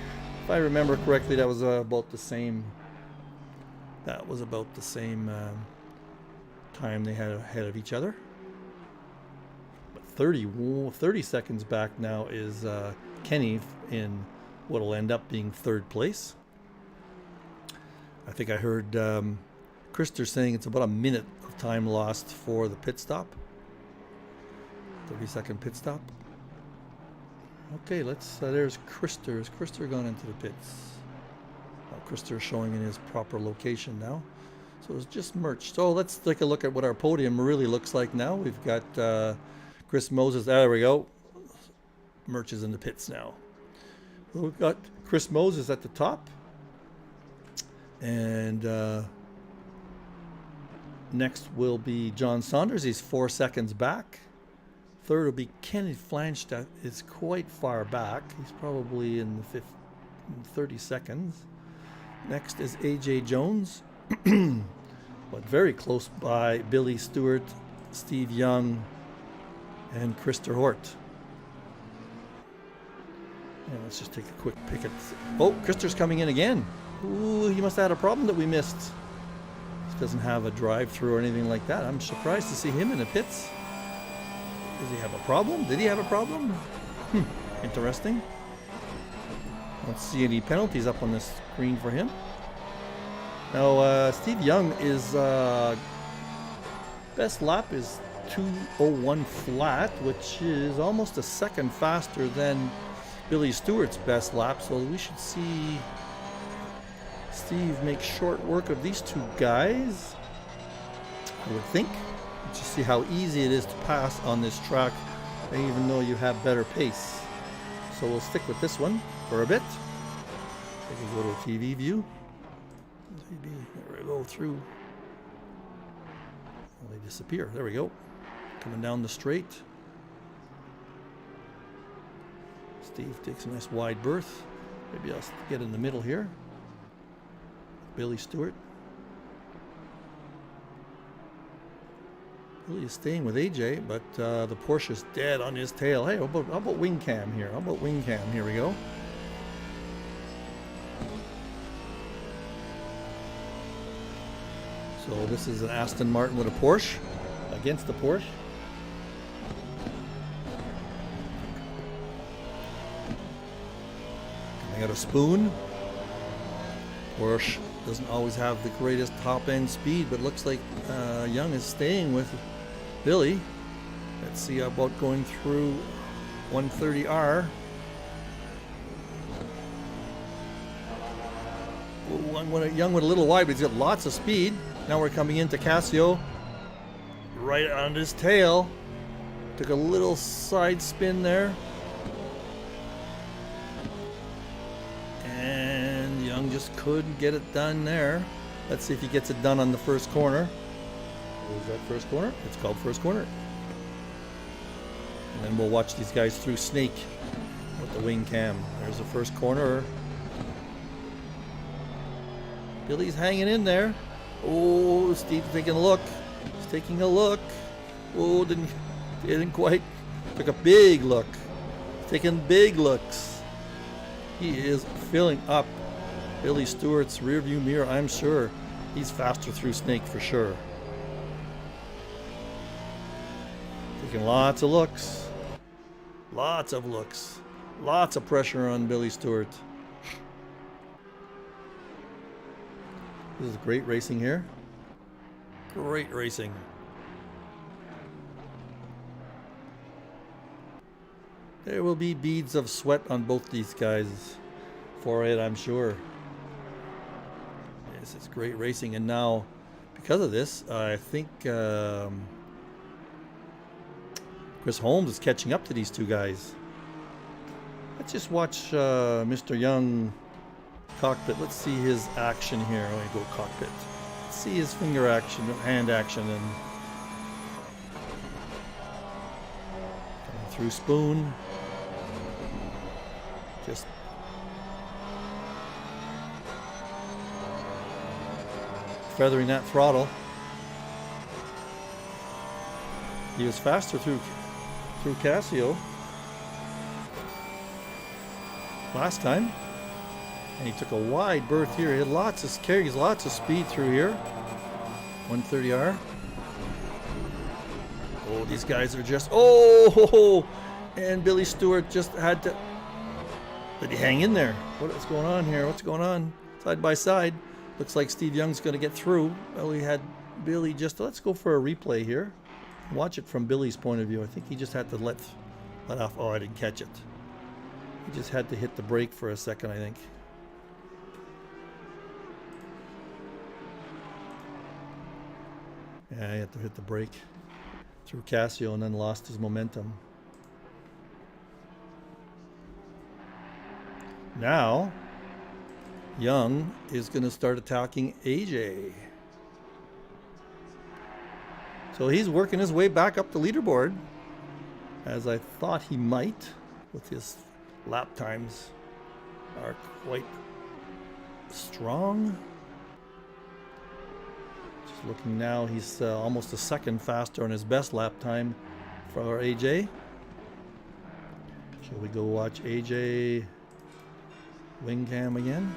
I remember correctly, that was about the same. That was about the same time they had ahead of each other. But 30 seconds back now is Kenny in what will end up being third place. I think I heard Krister saying it's about a minute of time lost for the pit stop. 30-second pit stop. Okay, there's Krister. Is Krister gone into the pits? Krister is showing in his proper location now. So it's just merch. So let's take a look at what our podium really looks like now. We've got Chris Moses. There we go. Merch is in the pits now. We've got Chris Moses at the top. And next will be John Saunders. He's 4 seconds back. Third will be Kenny Flagstaff. Is quite far back. He's probably in the 30 seconds. Next is AJ Jones, but very close by Billy Stewart, Steve Young, and Krister Hort. And let's just take a quick pick at. Oh, Krister's coming in again. Ooh, he must have had a problem that we missed. He doesn't have a drive-through or anything like that. I'm surprised to see him in the pits. Does he have a problem? Did he have a problem? Interesting. Don't see any penalties up on this screen for him. Now, Steve Young is best lap is 2:01 flat, which is almost a second faster than Billy Stewart's best lap. So we should see Steve make short work of these two guys, I would think. Just see how easy it is to pass on this track, even though you have better pace. So we'll stick with this one for a bit. We can go to a TV view. There we go through. Well, they disappear. There we go. Coming down the straight. Steve takes a nice wide berth. Maybe I'll get in the middle here. Billy Stewart. Billy is staying with AJ, but the Porsche is dead on his tail. Hey, how about wing cam here? How about wing cam? Here we go. So this is an Aston Martin with a Porsche against the Porsche. Coming out of Spoon. Porsche doesn't always have the greatest top end speed, but looks like Young is staying with Billy. Let's see about going through 130R. Young with a little wide, but he's got lots of speed. Now we're coming into Casio, right on his tail. Took a little side spin there. And Young just couldn't get it done there. Let's see if he gets it done on the first corner. What was that first corner? It's called first corner. And then we'll watch these guys through Snake with the wing cam. There's the first corner. Billy's hanging in there. Oh, Steve's taking a look. He's taking a look. Oh, didn't quite. Took a big look. Taking big looks. He is filling up Billy Stewart's rearview mirror. I'm sure he's faster through Snake for sure. Taking lots of looks. Lots of looks. Lots of pressure on Billy Stewart. This is great racing here. Great racing. There will be beads of sweat on both these guys for it, I'm sure. This is great racing, and now because of this, I think Chris Holmes is catching up to these two guys. Let's just watch Mr. Young cockpit. Let's see his action here. Let me go cockpit. Let's see his finger action, hand action, and coming through Spoon. Just feathering that throttle. He was faster through Casio last time. And he took a wide berth here. He had carries lots of speed through here. 130R. Oh, these guys are just... Oh! And Billy Stewart just had to... Did he hang in there? What is going on here? What's going on? Side by side. Looks like Steve Young's going to get through. Well, he had Billy just... Let's go for a replay here. Watch it from Billy's point of view. I think he just had to let off... Oh, I didn't catch it. He just had to hit the brake for a second, I think. Yeah, he had to hit the brake through Casio and then lost his momentum. Now, Young is going to start attacking AJ. So he's working his way back up the leaderboard, as I thought he might, with his lap times are quite strong. Just looking now, he's almost a second faster on his best lap time for AJ. Shall we go watch AJ wing cam again?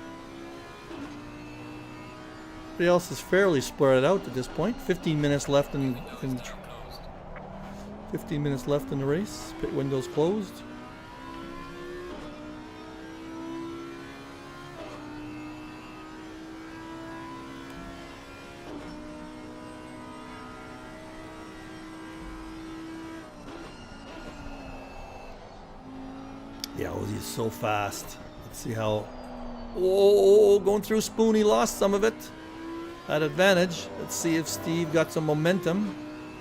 Everybody else is fairly spread out at this point. 15 minutes left in 15 minutes left in the race. Pit windows closed. Yeah, he's so fast. Let's see how. Oh, going through Spoon, he lost some of it. That advantage. Let's see if Steve got some momentum.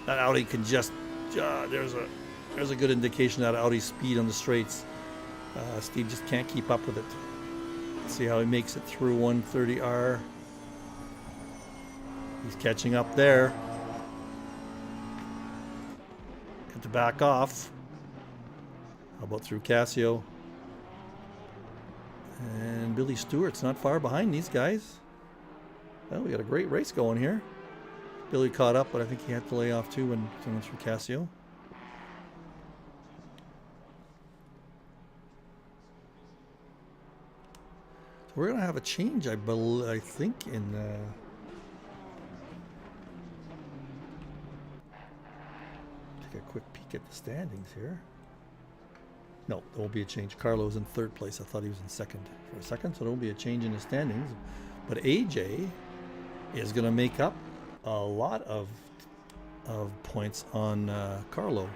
That Audi can just. There's a good indication that Audi's speed on the straights. Steve just can't keep up with it. Let's see how he makes it through 130R. He's catching up there. Got to back off. How about through Casio? And Billy Stewart's not far behind these guys. Well, we got a great race going here. Billy caught up, but I think he had to lay off too when he went through Casio. So we're going to have a change, I think, in... Take a quick peek at the standings here. No, there won't be a change. Carlo's in third place. I thought he was in second for a second, so there won't be a change in the standings. But AJ is going to make up a lot of points on Carlo.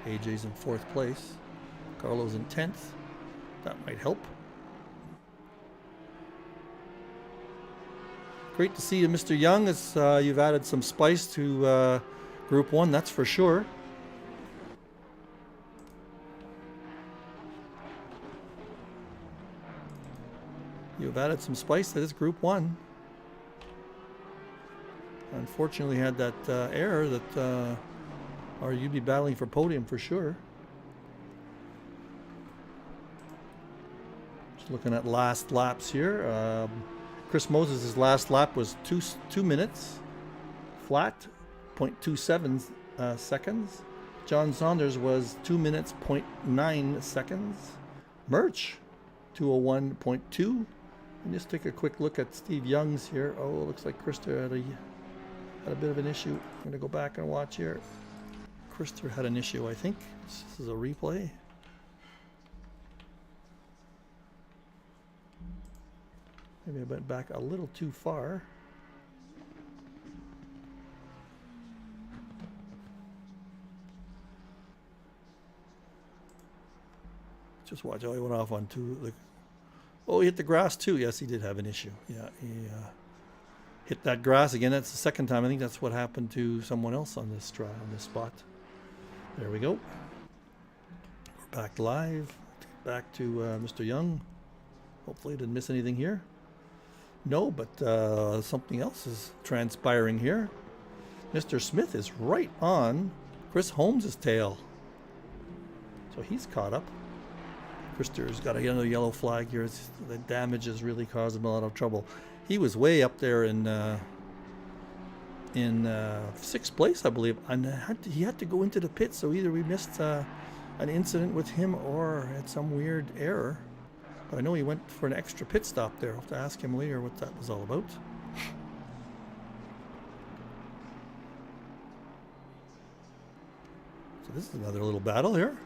AJ's in fourth place. Carlo's in 10th. That might help. Great to see you, Mr. Young, as you've added some spice to Group 1, that's for sure. You've added some spice to this Group 1. Unfortunately had that error that or you'd be battling for podium for sure. Just looking at last laps here. Chris Moses' last lap was 2 minutes flat, 0.27 seconds. John Saunders was 2 minutes, 0.9 seconds. Merch, 201.2. And just take a quick look at Steve Young's here. Oh, looks like Krister had a bit of an issue. I'm going to go back and watch here. Krister had an issue, I think. This is a replay. Maybe I went back a little too far. Just watch. Oh, he went off on two. Oh, he hit the grass too. Yes, he did have an issue. Yeah, he hit that grass again. That's the second time. I think that's what happened to someone else on this spot. There we go. We're back live. Back to Mr. Young. Hopefully, didn't miss anything here. No, but something else is transpiring here. Mr. Smith is right on Chris Holmes' tail. So he's caught up. Krister's got another yellow flag here. The damage has really caused him a lot of trouble. He was way up there in sixth place, I believe, and he had to go into the pit. So either we missed an incident with him or had some weird error. But I know he went for an extra pit stop there. I'll have to ask him later what that was all about. So this is another little battle here.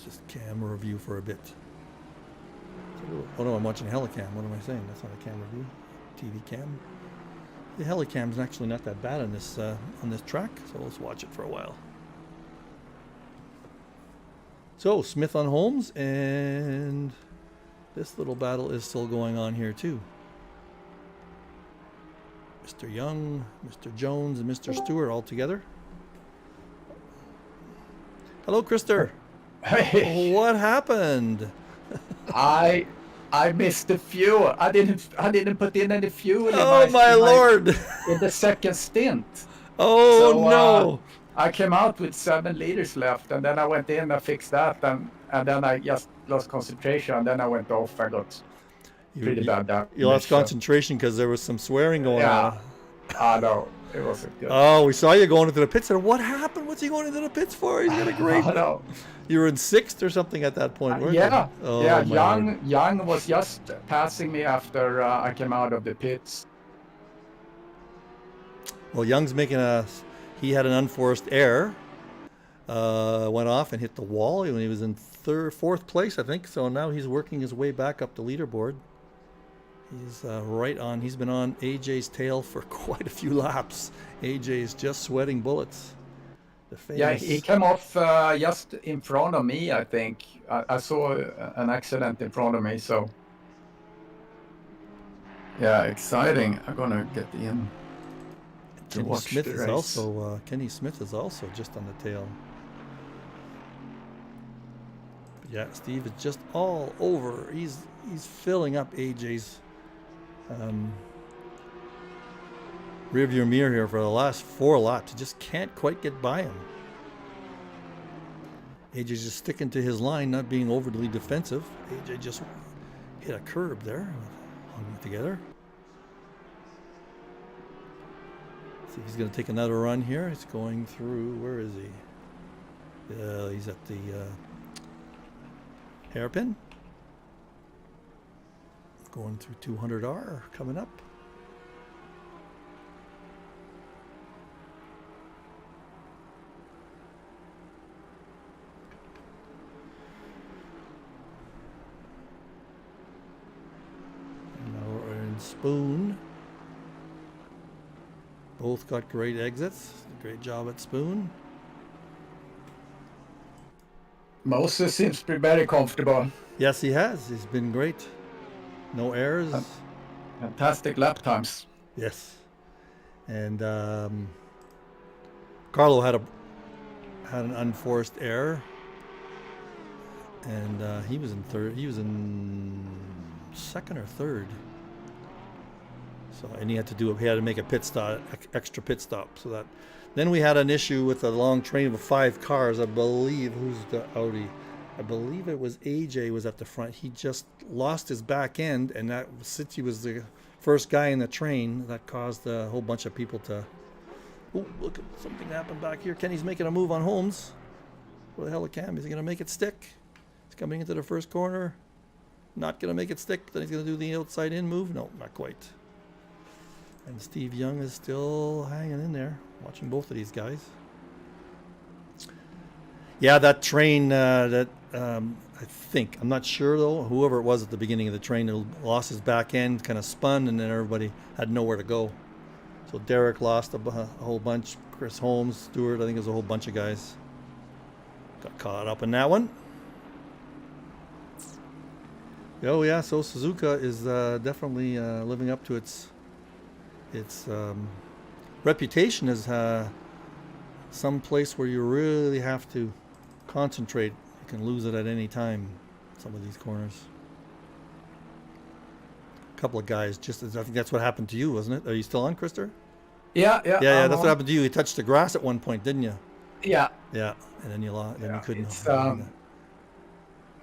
Just camera view for a bit. Oh no, I'm watching Helicam. What am I saying? That's not a camera view. TV cam. The Helicam's actually not that bad on this track, so let's watch it for a while. So Smith on Holmes, and this little battle is still going on here too. Mr. Young, Mr. Jones, and Mr. Stewart all together. Hello, Krister.
Hey.
What happened?
I missed the fuel. I didn't put in any fuel.
Oh my lord!
In the second stint.
Oh
so,
no!
I came out with 7 liters left, and then I went in and fixed that, and then I just lost concentration, and then I went off. I got pretty bad damage.
You lost concentration because there was some swearing going on.
I know. It wasn't good.
Oh, we saw you going into the pits. And what happened? What's he going into the pits for? He's got a great.
I know.
You were in 6th or something at that point, weren't you? Oh,
yeah. Young was just passing me after I came out of the pits.
Well, Young's making he had an unforced error. Went off and hit the wall when he was in 4th place, I think. So now he's working his way back up the leaderboard. He's right on. He's been on AJ's tail for quite a few laps. AJ is just sweating bullets. The
Yeah,
famous.
he came off just in front of me, I think. I saw an accident in front of me, so. Yeah, exciting. I'm gonna get in to
Kenny
watch
Smith
the
is
race.
also Kenny Smith is also just on the tail. But yeah, Steve is just all over. He's filling up AJ's rearview mirror here for the last 4 laps. He just can't quite get by him. AJ's just sticking to his line, not being overly defensive. AJ just hit a curb there, hung it together. See if he's going to take another run here. He's going through, where is he? He's at the hairpin. Going through 200R, coming up. Now we're in Spoon. Both got great exits. Great job at Spoon.
Moses seems to be very comfortable.
Yes, he has. He's been great. No errors.
Fantastic lap times.
Yes. And Carlo had an unforced error. And he was in third. He was in second or third. So, and he had to make a pit stop, extra pit stop. So that, then we had an issue with a long train of 5 cars. I believe, who's the Audi? I believe it was AJ was at the front. He just lost his back end, and that, since he was the first guy in the train, that caused a whole bunch of people to. Oh, look, something happened back here. Kenny's making a move on Holmes. Where the hell, Cam? Is he going to make it stick? He's coming into the first corner. Not going to make it stick. Then he's going to do the outside in move. No, not quite. And Steve Young is still hanging in there, watching both of these guys. Yeah, that train, I think, I'm not sure though, whoever it was at the beginning of the train who lost his back end, kind of spun, and then everybody had nowhere to go. So Derek lost a whole bunch, Chris Holmes, Stewart, I think there's a whole bunch of guys. Got caught up in that one. Oh yeah, so Suzuka is definitely living up to its reputation as some place where you really have to concentrate. You can lose it at any time, some of these corners. A couple of guys, I think that's what happened to you, wasn't it? Are you still on, Krister?
Yeah.
Yeah, that's what happened to you. You touched the grass at one point, didn't you?
Yeah.
Yeah, and then you lost, then you couldn't.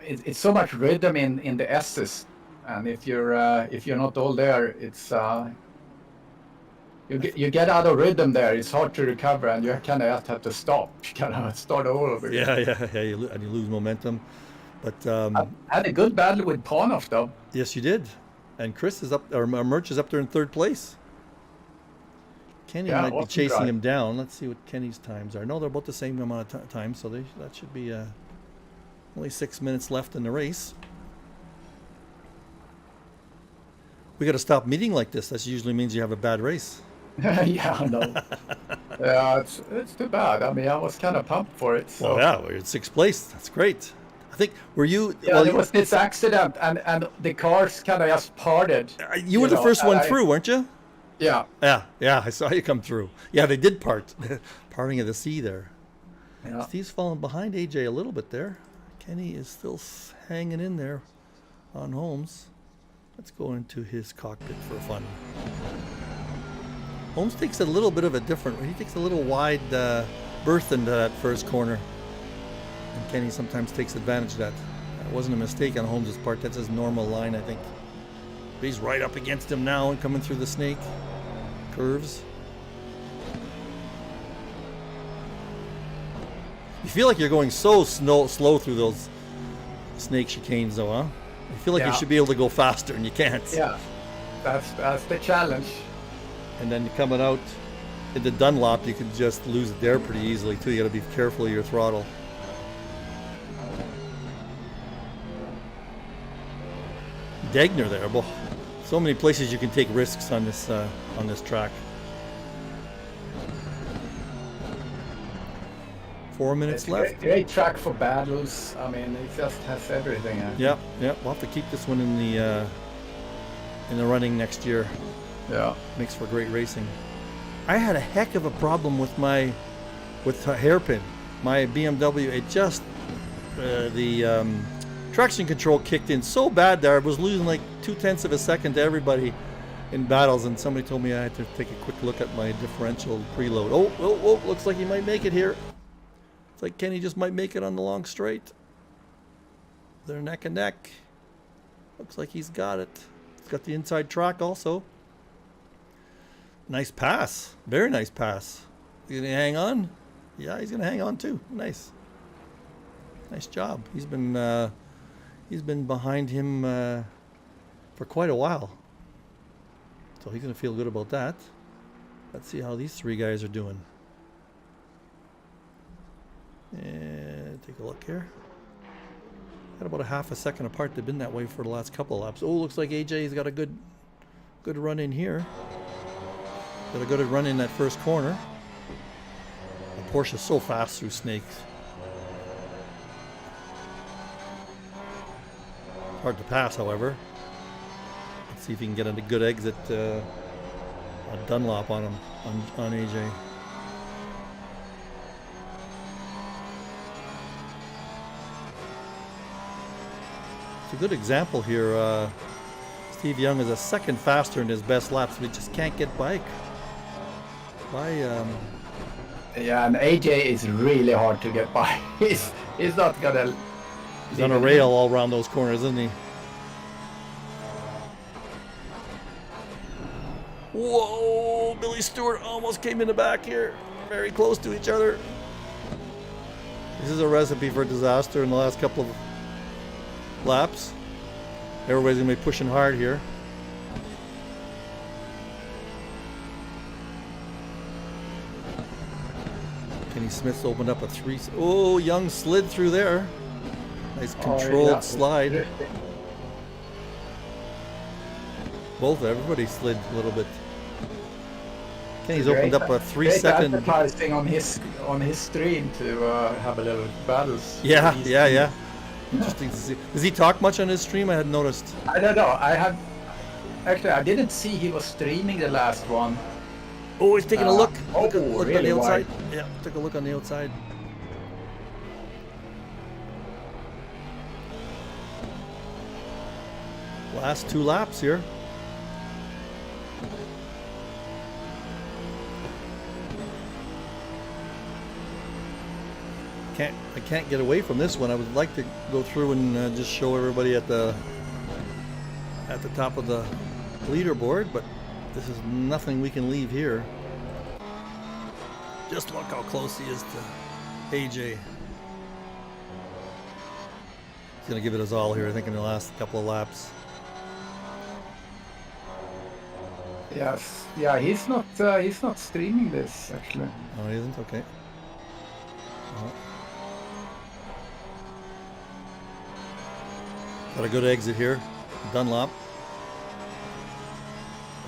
It's so much rhythm in the S's, and if you're not all there, it's you get out of rhythm there. It's hard to recover, and you kind of have to stop. You kind of start all over again.
Yeah. You lose momentum. But
I had a good battle with Panoff, though.
Yes, you did. And Chris is up, or Merch is up there in third place. Kenny might be chasing him down. Let's see what Kenny's times are. No, they're about the same amount of time, so that should be only 6 minutes left in the race. We got to stop meeting like this. That usually means you have a bad race.
Yeah, I know. Yeah, it's too bad. I mean, I was kind of pumped for it. So.
Well, yeah, we're in 6th place. That's great. I think, were you...
Yeah,
well,
there was this accident, and the cars kind of just parted.
You were the first one through, weren't you?
Yeah.
Yeah, I saw you come through. Yeah, they did part. Parting of the sea there.
Yeah.
Steve's falling behind AJ a little bit there. Kenny is still hanging in there on Holmes. Let's go into his cockpit for fun. Holmes takes a little bit of a different... He takes a little wide berth into that first corner. And Kenny sometimes takes advantage of that. That wasn't a mistake on Holmes' part. That's his normal line, I think. But he's right up against him now and coming through the snake curves. You feel like you're going so slow through those snake chicanes, though, huh? You feel like you should be able to go faster, and you can't.
Yeah, that's the challenge.
And then coming out in the Dunlop, you could just lose it there pretty easily, too. You got to be careful of your throttle. Degner there. Well, so many places you can take risks on this 4 minutes
It's a
left.
great track for battles. I mean, it just has everything.
Yeah, yeah. We'll have to keep this one in the running next year.
Yeah.
Makes for great racing. I had a heck of a problem with my hairpin. My BMW, it just the traction control kicked in so bad there. I was losing like 0.2 of a second to everybody in battles, and somebody told me I had to take a quick look at my differential preload. Oh, looks like he might make it here. It's like Kenny just might make it on the long straight. They're neck and neck. Looks like he's got it. He's got the inside track also. Nice pass. Very nice pass. He's gonna hang on. Yeah, he's gonna hang on too. Nice. Nice job. He's been behind him for quite a while. So he's gonna feel good about that. Let's see how these three guys are doing. And take a look here. Got about a half a second apart. They've been that way for the last couple of laps. Oh, looks like AJ's got a good run in here. Got a good run in that first corner. The Porsche's so fast through snakes. Hard to pass, however. Let's see if he can get a good exit, a Dunlop on him, on AJ. It's a good example here. Steve Young is a second faster in his best laps, but he just can't get by.
Yeah, and AJ is really hard to get by. He's not gonna.
He's on a rail all around those corners, isn't he? Whoa! Billy Stewart almost came in the back here. Very close to each other. This is a recipe for disaster in the last couple of laps. Everybody's gonna be pushing hard here. Kenny Smith's opened up a 3. Oh, Young slid through there. Nice controlled slide. Everybody slid a little bit. Kenny's opened up a 3-second.
Advertising on his stream to have a little battles.
Yeah. Interesting to see. Does he talk much on his stream? I hadn't noticed.
I don't know. I didn't see he was streaming the last one.
Oh, he's taking a look. Look
really
on the outside.
wide.
Yeah, took a look on the outside. Last 2 laps here. I can't get away from this one. I would like to go through and just show everybody at the top of the leaderboard, but this is nothing we can leave here. Just look how close he is to AJ. He's gonna give it his all here, I think, in the last couple of laps.
Yes. Yeah, he's not streaming this actually.
Oh, he isn't? Okay. Got a good exit here. Dunlop.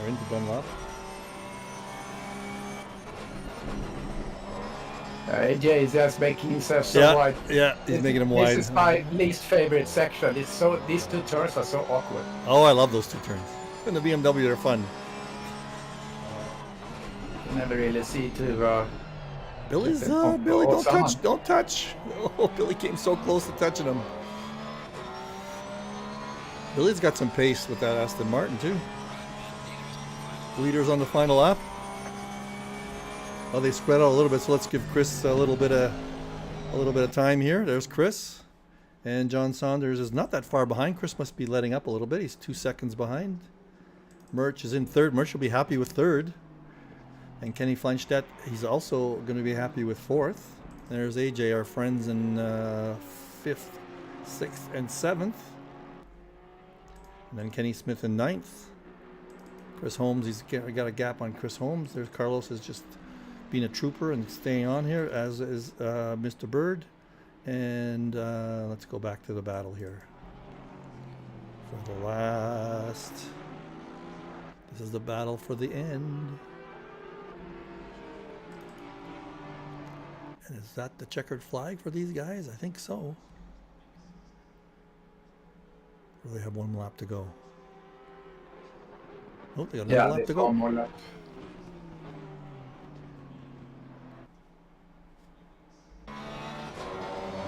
Or into Dunlop.
AJ is just making himself so wide.
Yeah, he's making him wide.
This is my least favorite section. These 2 turns are so awkward.
Oh, I love those 2 turns. In the BMW, they're fun.
You never really see to.
Billy, don't touch. Oh, Billy came so close to touching him. Billy's got some pace with that Aston Martin too. Leaders on the final lap. Oh, they spread out a little bit, so let's give Chris a little bit of time here. There's Chris, and John Saunders is not that far behind. Chris must be letting up a little bit. He's 2 seconds behind. Murch is in 3rd. Murch will be happy with 3rd. And Kenny Fleinstedt, he's also going to be happy with 4th. There's AJ, our friends, in 5th, 6th, and 7th. And then Kenny Smith in 9th. Chris Holmes, he's got a gap on Chris Holmes. There's Carlos is just being a trooper and staying on here, as is Mr. Bird. And let's go back to the battle here. For the last... This is the battle for the end. And is that the checkered flag for these guys? I think so. Or do they have one lap to go? Oh, they got another lap
there's
to go.
one more lap.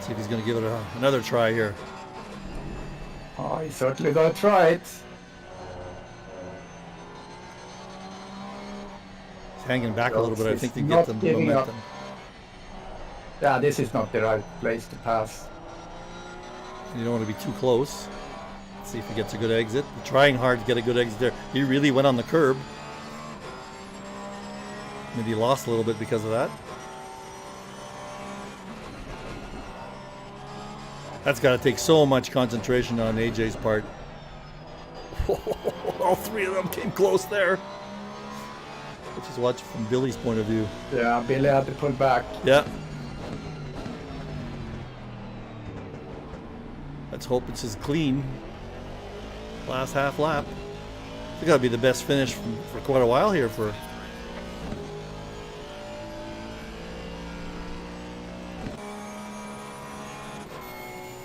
See if he's going to give it another try here.
Oh, he's certainly gonna try it.
He's hanging back a little bit, I think, to
He's
get the
not giving up.
momentum.
Yeah, this is not the right place to pass.
You don't want to be too close. Let's see if he gets a good exit. Trying hard to get a good exit there. He really went on the curb. Maybe he lost a little bit because of that. That's got to take so much concentration on AJ's part. All three of them came close there. Let's just watch from Billy's point of view.
Yeah, Billy had to pull back.
Yeah. Let's hope it's as clean. Last half lap. It's got to be the best finish for quite a while here for.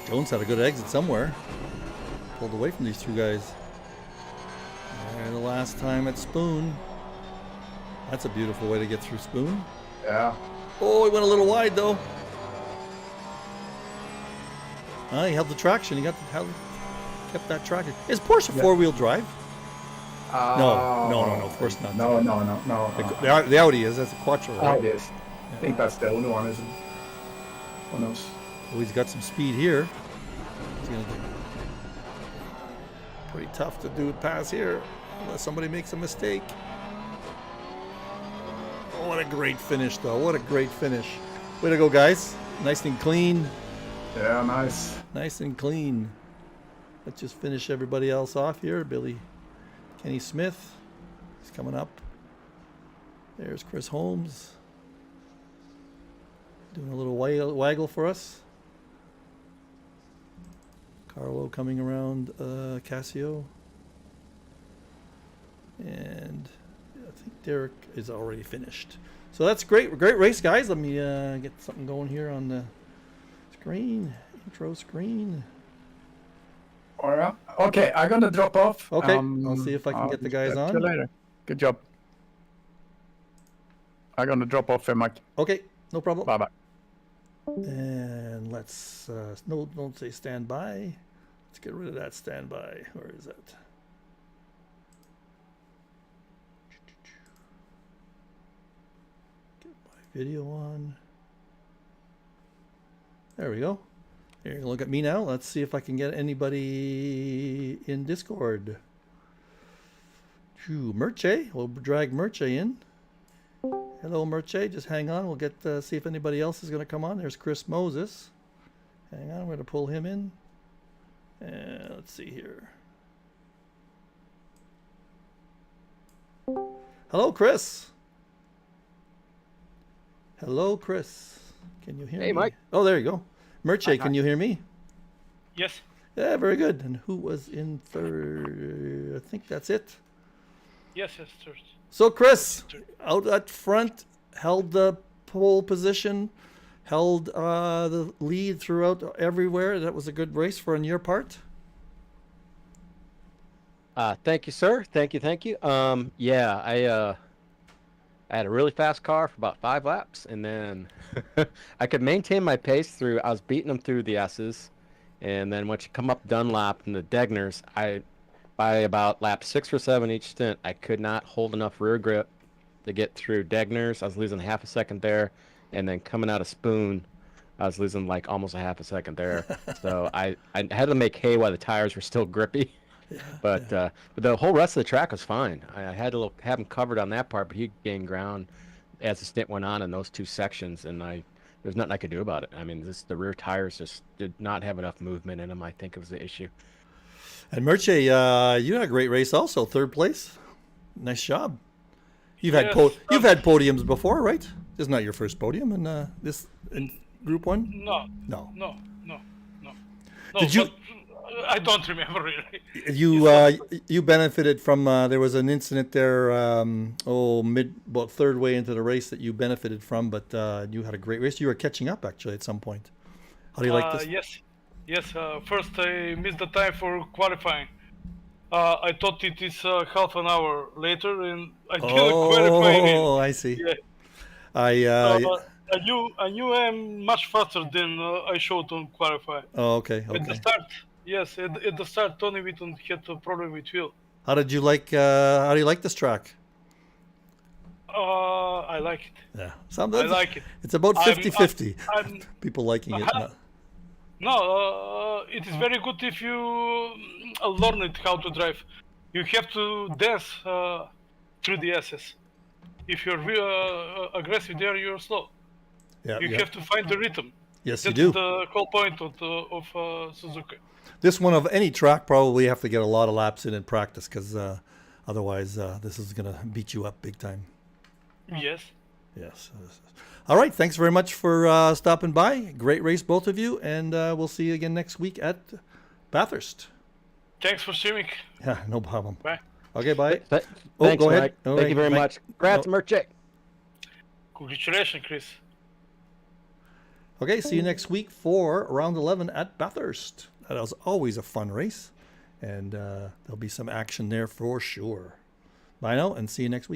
Jones had a good exit somewhere. Pulled away from these two guys. And the last time at Spoon. That's a beautiful way to get through Spoon.
Yeah.
Oh, he went a little wide though. He held the traction. He kept that traction. Is Porsche four-wheel drive? No, of course not.
No.
The Audi is. That's a Quattro. Right?
Audi is. I think that's the only one, isn't it? Who knows?
Oh, he's got some speed here. He's gonna do pretty tough to do a pass here unless somebody makes a mistake. Oh, what a great finish, though. What a great finish. Way to go, guys. Nice and clean.
Yeah, nice.
Nice and clean. Let's just finish everybody else off here. Kenny Smith. He's coming up. There's Chris Holmes. Doing a little waggle for us. Carlo coming around Casio. And I think Derek is already finished. So that's great. Great race, guys. Let me get something going here on the screen. Intro screen.
All right. Okay, I'm going to drop off.
Okay, I'll see if I can get the guys on.
See you later. Good job. I'm going to drop off here, Mike.
Okay, no problem.
Bye-bye.
And let's, no, don't say standby. Let's get rid of that standby. Where is it? Get my video on. There we go. Here, you look at me now. Let's see if I can get anybody in Discord. Merche. We'll drag Merche in. Hello, Merche. Just hang on. We'll get see if anybody else is going to come on. There's Chris Moses. Hang on. I'm going to pull him in. And let's see here. Hello, Chris. Hello, Chris. Can you hear me?
Hey, Mike.
Oh, there you go. Merche, can you hear me?
Yes.
Yeah, very good. And who was in third? I think that's it.
Yes, sir.
So, Chris, out at front, held the pole position, held the lead throughout everywhere. That was a good race on your part.
Thank you, sir. Thank you. Yeah, I had a really fast car for about 5 laps, and then I could maintain my pace through. I was beating them through the S's, and then once you come up Dunlop and the Degners, by about lap 6 or 7 each stint, I could not hold enough rear grip to get through Degners. I was losing half a second there, and then coming out of Spoon, I was losing like almost a half a second there. So I had to make hay while the tires were still grippy. Yeah, but the whole rest of the track was fine. I had to have him covered on that part, but he gained ground as the stint went on in those 2 sections, and there's nothing I could do about it. I mean, the rear tires just did not have enough movement in them. I think it was the issue.
And Merche, you had a great race also, 3rd place. Nice job. You've had podiums before, right? This is not your first podium in Group 1?
No.
No.
No.
Did you?
I don't remember really.
You benefited from there was an incident there about third way into the race that you benefited from, but you had a great race. You were catching up actually at some point. How do you like this?
Yes. First, I missed the time for qualifying. I thought it is half an hour later, and I didn't qualify.
Oh, I see.
Yeah. I knew I'm much faster than I showed on qualify.
Oh, okay,
At the
okay.
start, yes, at the start, Tony Whitton had a problem with wheel.
How do you like this track?
I like it.
Yeah, sometimes
I like it.
it's about 50-50.
I'm-
People liking it.
Uh-huh. No, it is very good if you learn it how to drive. You have to dance through the SS. If you're aggressive there, you're slow.
Yeah,
You
yeah.
have to find the rhythm.
Yes,
That's
you do.
the whole point of Suzuka.
This one of any track probably have to get a lot of laps in practice because otherwise this is gonna beat you up big time.
Yes.
Yes. All right. Thanks very much for stopping by. Great race, both of you, and we'll see you again next week at Bathurst.
Thanks for streaming.
Yeah, no problem.
Bye.
Okay, bye.
Thanks,
go ahead.
Mike.
All
Thank
right,
you very
Mike.
much. Congrats,
No.
Merchek.
Congratulations, Chris.
Okay, see you next week for round 11 at Bathurst. That was always a fun race, and there'll be some action there for sure. Bye now, and see you next week.